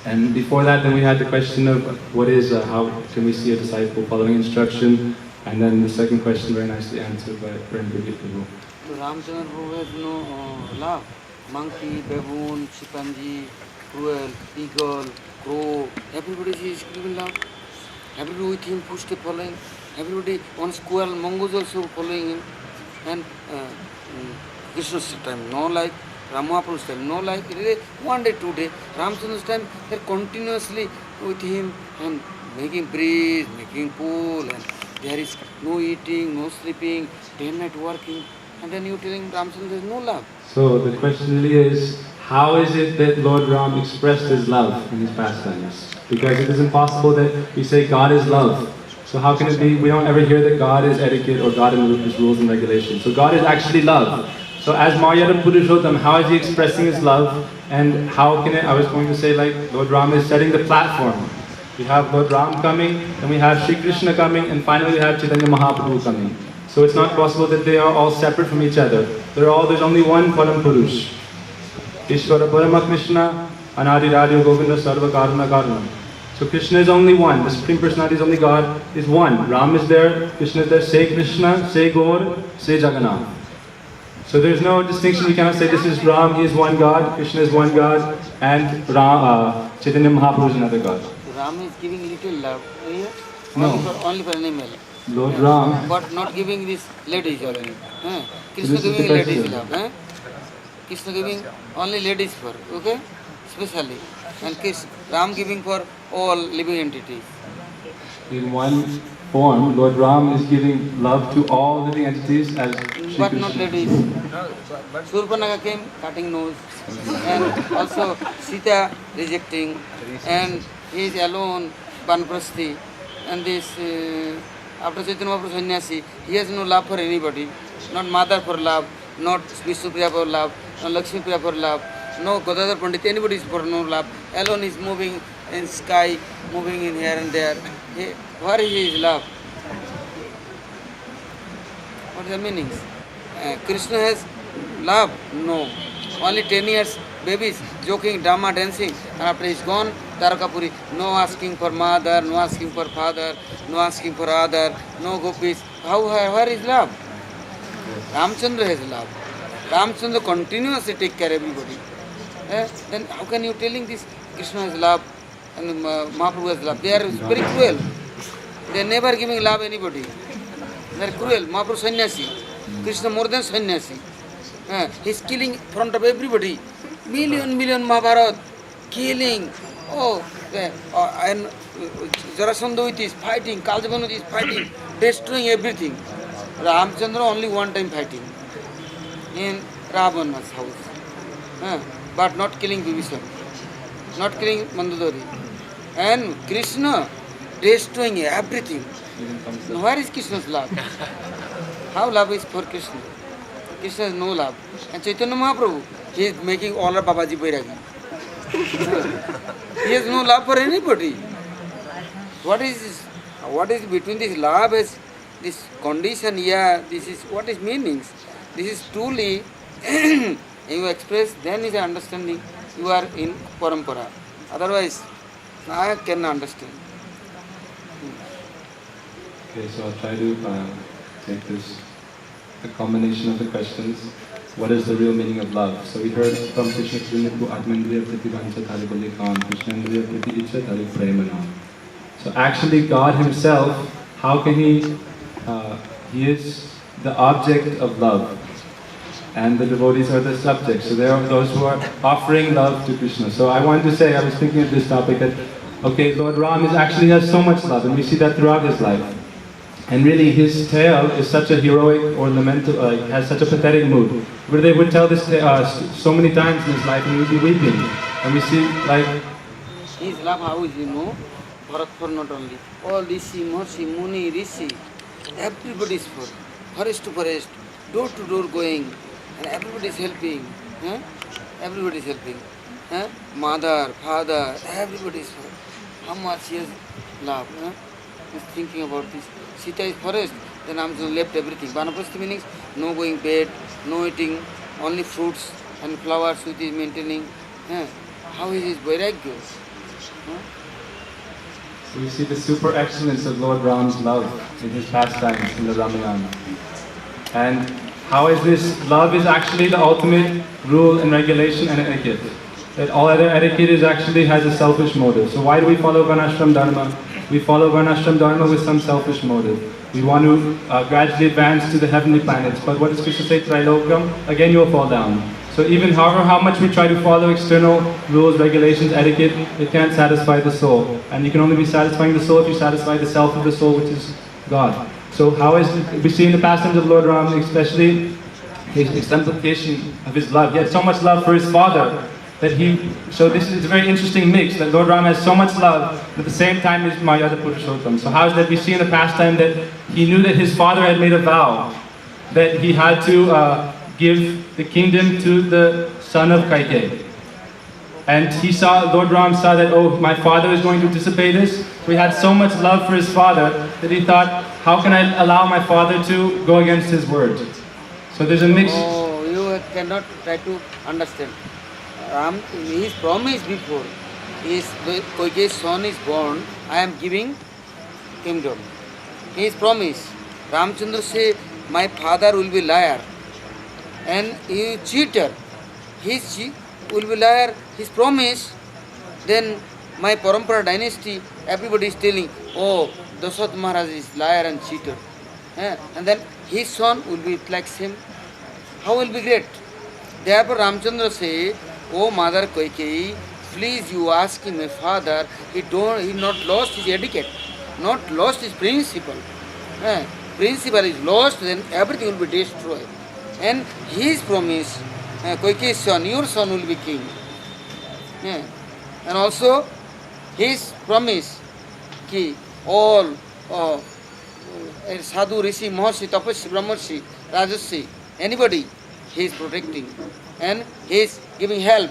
And before that, then we had the question of what is, how can we see a disciple following instruction, and then the second question very nicely answered by Prabhu. Ramchandra Prabhu has no love. Monkey, baboon, chimpanzee, squirrel, eagle, crow, everybody is giving love. Everybody with him pushed following. Everybody, one squirrel, mongoose also following him. And Krishna's time, no like, Ramaprabhu's time, no like. One day, 2 days. Ramchandra's time, they're continuously with him and making breeze, making pool, and there is no eating, no sleeping, day and night working, and then you telling Ramchandra there is no love. So the question really is, how is it that Lord Ram expressed his love in his pastimes? Because it is impossible that we say God is love. So how can it be? We don't ever hear that God is etiquette or God is rules and regulations. So God is actually love. So as Maryada Purushottam, how is he expressing his love? And how can it, I was going to say like Lord Ram is setting the platform. We have Lord Ram coming, and we have Sri Krishna coming, and finally we have Chaitanya Mahaprabhu coming. So it's not possible that they are all separate from each other. There's only one Param Purush. Ishvara Parama Krishna, Anadi Radha Govinda Sarva Karuna Karuna. So Krishna is only one. The Supreme Personality is only God, is one. Ram is there, Krishna is there. Say Krishna, say Gaur, say Jagannath. So there's no distinction. We cannot say this is Ram, he is one God, Krishna is one God, and Chaitanya Mahaprabhu is another God. Ram is giving little love here, No. only for animal. Lord Ram. But not giving this ladies only. Krishna This is giving the ladies question. love. Krishna giving only ladies for, okay? Specially. And Ram giving for all living entities. In one form, Lord Ram is giving love to all living entities as Shri But not Krishna. ladies. Surpanaka came cutting nose, and also Sita rejecting, and he is alone, Banprasthi, and this after Chaitanya Mahaprabhu sannyasi, he has no love for anybody, not mother for love, not Vishnupriya for love, not Lakshmi Priya for love, no Godadhar Pandit, anybody is for no love, alone is moving in sky, moving in here and there. Where is his love? What are the meanings? Krishna has love? No. Only 10 years, babies joking, drama, dancing, and after he's gone, Tarakapuri, no asking for mother, no asking for father, no asking for other, no gopis. Where is love? Ramchandra has love. Ramchandra continuously take care of everybody. Then how can you telling this Krishna has love and Mahaprabhu has love? They are very cruel. They are never giving love anybody. They are cruel. Mahaprabhu sannyasi. Krishna more than sannyasi. He is killing in front of everybody. Million Mahabharata. Killing. And Jarasandha is fighting. Kaljabanu is fighting. Destroying everything. Ramchandra only one time fighting. In Ravana's house. But not killing Vibhishan. Not killing Mandodari. And Krishna destroying everything. Now where is Krishna's love? How love is for Krishna? Krishna has no love. And Chaitanya Mahaprabhu, he is making all our Babaji Bairagi. He has no love for anybody. What is this? What is between this love as this condition? Yeah, this is what is meanings. This is truly you express, then is understanding you are in parampara. Otherwise, I cannot understand. Okay, so I'll try to take this, the combination of the questions. What is the real meaning of love? So we heard from Krishna Atmandriya Prativancha Taribalikam, Krishnandriya Prati Icha Taripremanam. So actually God himself, how can he is the object of love. And the devotees are the subjects. So there are those who are offering love to Krishna. So I wanted to say, I was thinking of this topic that, okay, Lord Ram actually has so much love, and we see that throughout his life. And really, his tale is such a heroic or lamentable, has such a pathetic mood. Where they would tell this so many times in his life, and he would be weeping. And we see, like... His love, how is, Bharat for not only. All Rishi, Mahasi, Muni, Rishi, everybody is for. Forest to forest, door to door going. And everybody is helping. Everybody is helping. Mother, father, everybody is for. How much he has love. He's thinking about this. Sita is forest, then Amazon left everything. Vanaprasthi means no going bed, no eating, only fruits and flowers which is maintaining. How is his vairagya? So we see the super excellence of Lord Ram's love in his pastimes in the Ramayana. And how is this? Love is actually the ultimate rule and regulation and etiquette. That all other etiquette is actually has a selfish motive. So why do we follow Varnashram Dharma? We follow Varnashram Dharma with some selfish motive. We want to gradually advance to the heavenly planets. But what does Krishna say? Trilokam? Again you will fall down. So even however how much we try to follow external rules, regulations, etiquette, it can't satisfy the soul. And you can only be satisfying the soul if you satisfy the self of the soul, which is God. So how is we see in the pastimes of Lord Ram, especially his exemplification of his love. He had so much love for his father that so this is a very interesting mix, that Lord Ram has so much love, but at the same time is Maryada Purushottam. So how is that we see in the pastime that he knew that his father had made a vow that he had to give the kingdom to the son of Kaikeyi. And Lord Ram saw that, oh, my father is going to disobey this. So he had so much love for his father that he thought, how can I allow my father to go against his word? So there's a mix. Oh, you cannot try to understand. His promise before, Kaikeyi's son is born, I am giving kingdom. His promise. Ramchandra said, my father will be liar and he is cheater. He will be liar, his promise. Then my Parampara dynasty, everybody is telling, oh, Dasharatha Maharaj is liar and cheater. And then his son will be like him. How will be great? Therefore Ramchandra say, oh mother Kaikeyi, please you ask him, my father, he not lost his etiquette, not lost his principle. Principle is lost, then everything will be destroyed. And his promise, Kaikeyi's son, your son will be king. And also his promise, ki all sadhu, rishi, maharshi, tapasya, brahmarshi, rajarshi, anybody, he is protecting and he is giving help.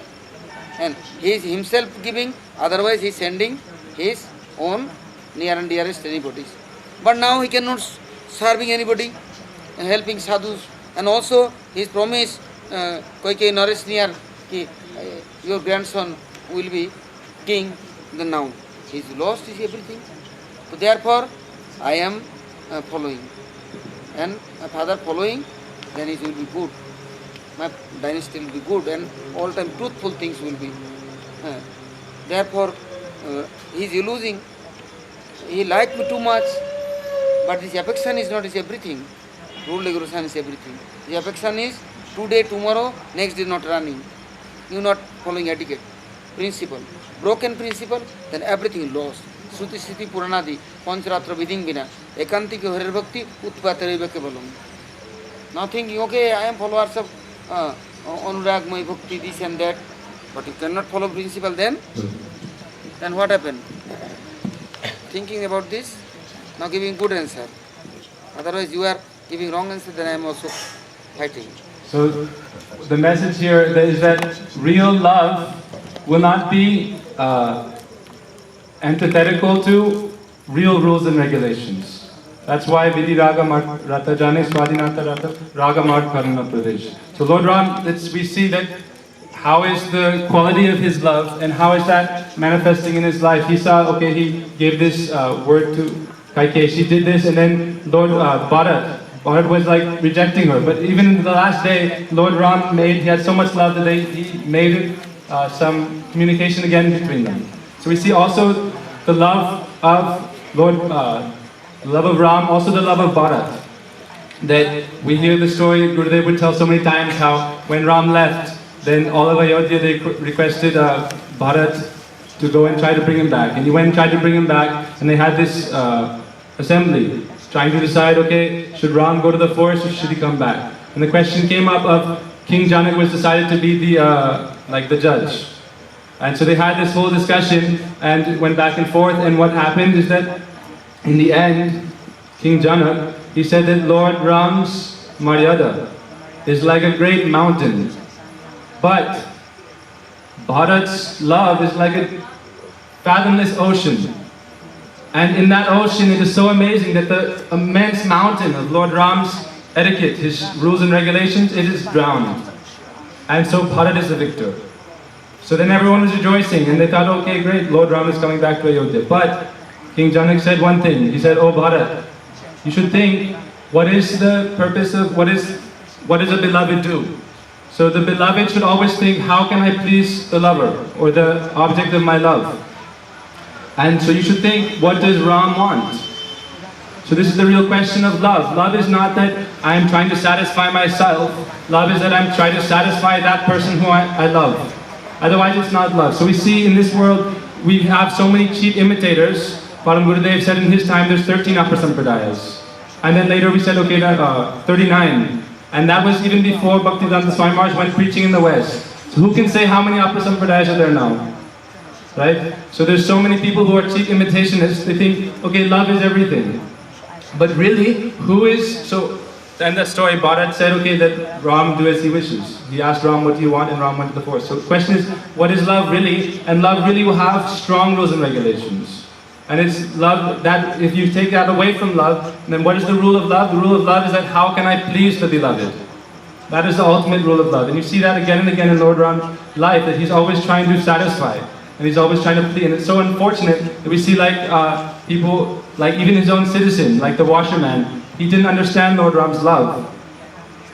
And he is himself giving, otherwise he is sending his own near and dearest anybody's. But now he cannot serving anybody and helping sadhus. And also his promise, Kaikeyi Naresh near, your grandson will be king. Then now he is lost his everything. So therefore I am following. And my father following, then it will be good. My dynasty will be good and all time truthful things will be. Therefore, he is losing. He liked me too much, but his affection is not his everything. Rule Guru-san is everything. His affection is today, tomorrow, next day not running. You not following etiquette. Principle. Broken principle, then everything lost. Shruti Sriti Puranadi, Pancharatra Viding Bina, Ekanti ki Harir Bhakti, Utpatareva Kevalum. Nothing, okay, I am followers of Anurag, Mai Bhakti, this and that, but you cannot follow principle then what happened? Thinking about this, now giving good answer. Otherwise you are giving wrong answer, then I am also fighting. So the message here is that real love will not be antithetical to real rules and regulations. That's why Vidhi Raga Rata Jane Swadhinata Rata Raga Mart Karuna Pradesh. So Lord Ram, we see that how is the quality of his love and how is that manifesting in his life. He saw, okay, he gave this word to Kaikeyi, she did this, and then Lord Bharat was like rejecting her. But even in the last day, Lord Ram he had so much love that he made some communication again between them. So we see also the love of the love of Ram, also the love of Bharat. That we hear the story, Gurudev would tell so many times how when Ram left, then all of Ayodhya, they requested Bharat to go and try to bring him back. And he went and tried to bring him back, and they had this assembly, trying to decide, okay, should Ram go to the forest or should he come back? And the question came up of King Janak was decided to be the judge. And so they had this whole discussion and went back and forth, and what happened is that in the end, King Janak, he said that Lord Ram's Maryada is like a great mountain, but Bharat's love is like a fathomless ocean. And in that ocean, it is so amazing that the immense mountain of Lord Ram's etiquette, his rules and regulations, it is drowned. And so Bharat is the victor. So then everyone was rejoicing, and they thought, okay, great, Lord Ram is coming back to Ayodhya. But King Janak said one thing. He said, oh Bharat, you should think, what is the purpose of, what does a beloved do? So the beloved should always think, how can I please the lover, or the object of my love? And so you should think, what does Ram want? So this is the real question of love. Love is not that I am trying to satisfy myself. Love is that I'm trying to satisfy that person who I love. Otherwise it's not love. So we see in this world, we have so many cheap imitators Param Gurudev said in his time there's 13 upper sampradayas. And then later we said, okay, 39. And that was even before Bhaktivedanta Swami Maharaj went preaching in the West. So who can say how many upper sampradayas are there now? Right? So there's so many people who are cheap imitationists, they think, okay, love is everything. But really, who is, so, and that story, Bharat said, okay, that Ram do as he wishes. He asked Ram, what do you want? And Ram went to the forest. So the question is, what is love really? And love really will have strong rules and regulations. And it's love that, if you take that away from love, then what is the rule of love? The rule of love is that how can I please the beloved? That is the ultimate rule of love. And you see that again and again in Lord Ram's life, that he's always trying to satisfy. And he's always trying to please. And it's so unfortunate that we see like people, like even his own citizen, like the washerman, he didn't understand Lord Ram's love.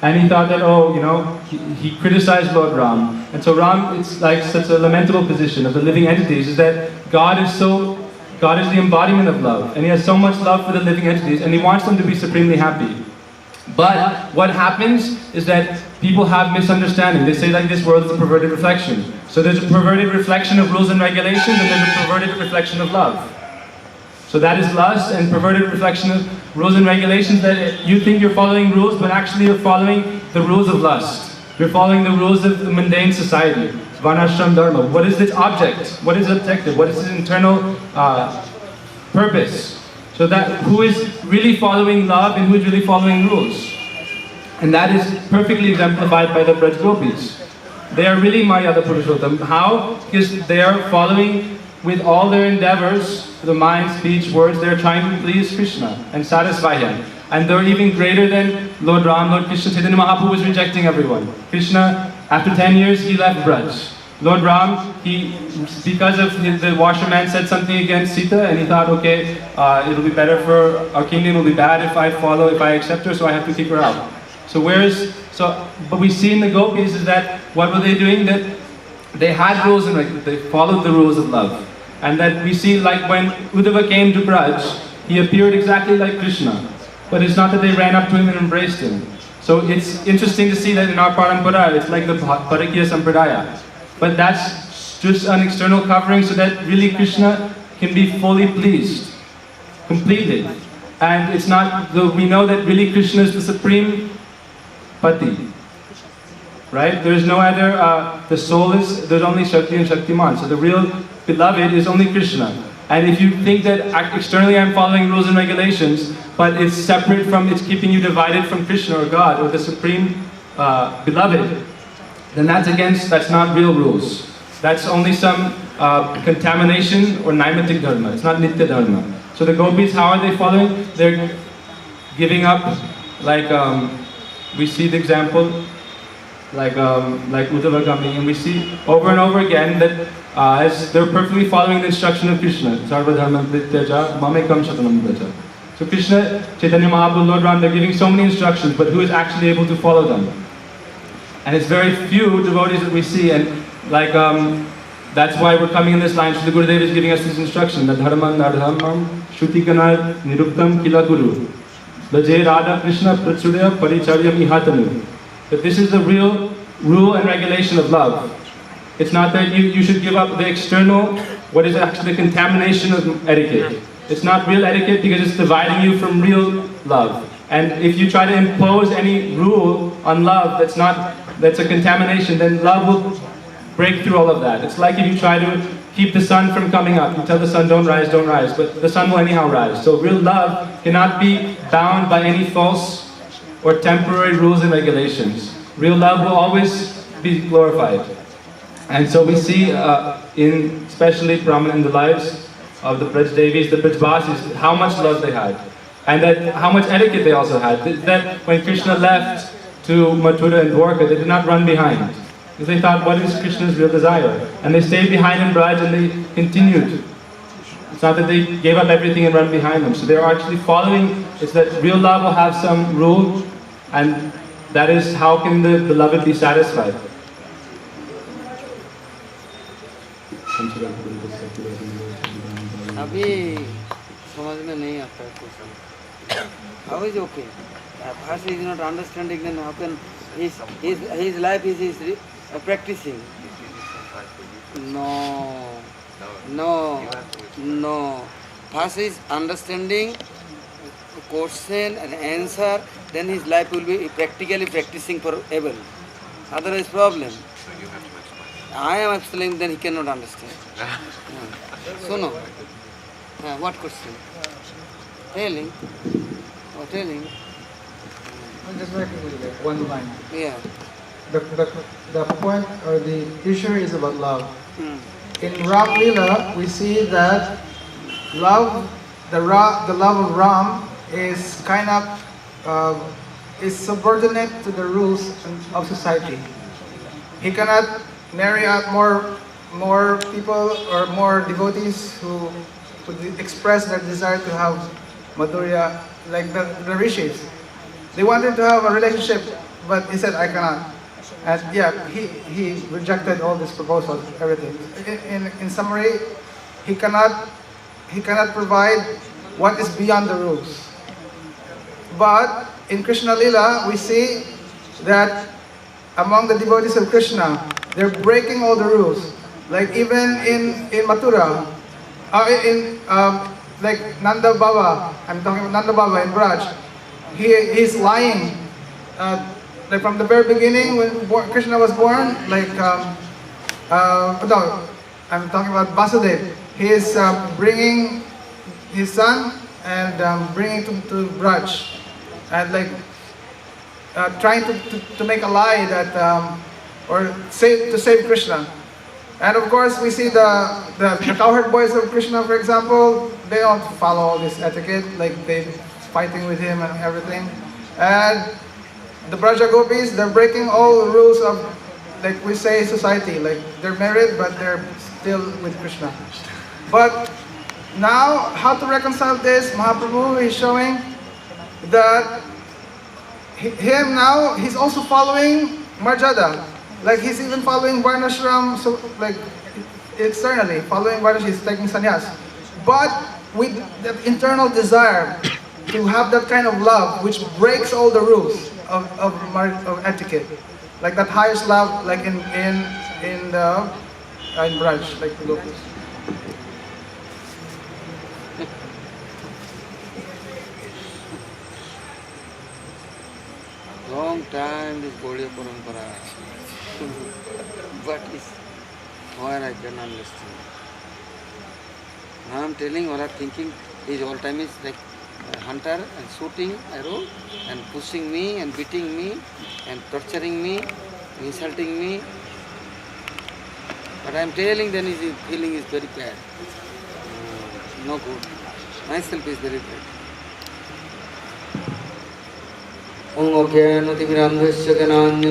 And he thought that, oh, you know, he criticized Lord Ram. And so Ram, it's like such a lamentable position of the living entities, is that God is the embodiment of love. And he has so much love for the living entities, and he wants them to be supremely happy. But what happens is that people have misunderstanding. They say like this world is a perverted reflection. So there's a perverted reflection of rules and regulations, and there's a perverted reflection of love. So that is lust and perverted reflection of rules and regulations, that you think you're following rules, but actually you're following the rules of lust. You're following the rules of the mundane society. Varnashram Dharma. What is its object? What is its objective? What is its internal purpose? So that who is really following love and who is really following rules. And that is perfectly exemplified by the Braj Gopis. They are really Maryada Purushottam. How? Because they are following with all their endeavors, the mind, speech, words, they are trying to please Krishna and satisfy him. And they're even greater than Lord Ram. Lord Krishna Chaitanya Mahaprabhu was rejecting everyone. Krishna, after 10 years, he left Braj. Lord Ram, because of the washerman said something against Sita, and he thought, okay, it'll be better for our kingdom, it'll be bad if I accept her, so I have to kick her out. But we see in the gopis is that, what were they doing? That they had rules and they followed the rules of love. And that we see like when Uddhava came to Braj, he appeared exactly like Krishna. But it's not that they ran up to him and embraced him. So it's interesting to see that in our parampara, it's like the Bharakya Sampradaya. But that's just an external covering so that really Krishna can be fully pleased, completely. And it's not, we know that really Krishna is the supreme Pati. Right? There's no other, the soul is, there's only Shakti and Shaktiman. So the real beloved is only Krishna. And if you think that externally I'm following rules and regulations, but it's separate from, it's keeping you divided from Krishna or God or the supreme beloved, then that's not real rules. That's only some contamination or naimatik dharma. It's not nitya dharma. So the gopis, how are they following? They're giving up, like we see the example, like Uddhava coming, and we see over and over again that as they're perfectly following the instruction of Krishna, Sarva Dharma Prityaja Mamekam Shatanam Braja. So Krishna, Chaitanya Mahaprabhu, Lord Ram, they're giving so many instructions, but who is actually able to follow them? And it's very few devotees that we see, and like that's why we're coming in this line. Srila Gurudev is giving us this instruction: that Dharman Nardhamam Shrutikana Niruktam Kila Guru Laje Radha Krishna Pratsudaya Paricharyam Ihatanu. That this is the real rule and regulation of love. It's not that you should give up the external, what is actually the contamination of etiquette. It's not real etiquette because it's dividing you from real love. And if you try to impose any rule on love that's a contamination, then love will break through all of that. It's like if you try to keep the sun from coming up. You tell the sun, don't rise, but the sun will anyhow rise. So real love cannot be bound by any false or temporary rules and regulations. Real love will always be glorified. And so we see, especially prominent in the lives of the Braj Devis, the Brajvasis, how much love they had. And that how much etiquette they also had. That when Krishna left to Mathura and Dwarka, they did not run behind. Because they thought, what is Krishna's real desire? And they stayed behind in Braj and they continued. It's not that they gave up everything and run behind them. So they are actually following, it's that real love will have some rule, and that is how can the beloved be satisfied. अभी समझ में नहीं आता है question. How is okay? First he is not understanding, then how can his life is practicing? No. first is understanding question and answer, then his life will be practically practicing for able. Otherwise problem. So you have to explain. I am explaining, then he cannot understand. So no. What question? Telling. Oh, telling. I'm just making one line. Yeah. The point or the issue is about love. In Ram Lila, we see that love, the love of Ram is kind of is subordinate to the rules of society. He cannot marry out more people or more devotees who express their desire to have Madhurya, like the rishis. They wanted to have a relationship, but he said, I cannot. And yeah, he rejected all these proposals, everything. In summary, he cannot provide what is beyond the rules. But in Krishna Lila, we see that among the devotees of Krishna, they're breaking all the rules. Like even in Mathura, like Nanda Baba, I'm talking about Nanda Baba in Braj, he's lying. Like from the very beginning, when Krishna was born, like no, I'm talking about Vasudev. He is bringing his son and bringing to Braj, and like trying to make a lie that or to save Krishna. And of course, we see the cowherd boys of Krishna, for example, they don't follow all this etiquette, like they fighting with him and everything. And the Braja Gopis, they're breaking all the rules of, like we say, society. Like they're married, but they're still with Krishna. But now, how to reconcile this? Mahaprabhu is showing that him now, he's also following Marjada. Like he's even following Varnashram, so like externally, following Varnashram, he's taking sannyas. But with that internal desire to have that kind of love, which breaks all the rules of etiquette, like that highest love, like in Braj, like the gopis. Long time this Gaudiya Parampara, but it's where I can understand. Now I'm telling or I'm thinking, his all time is like hunter and shooting arrow and pushing me and beating me and torturing me, insulting me. But I'm telling, then his feeling is very bad. No good. Myself is very bad. Om Gyana Timirandhasya Gyananjana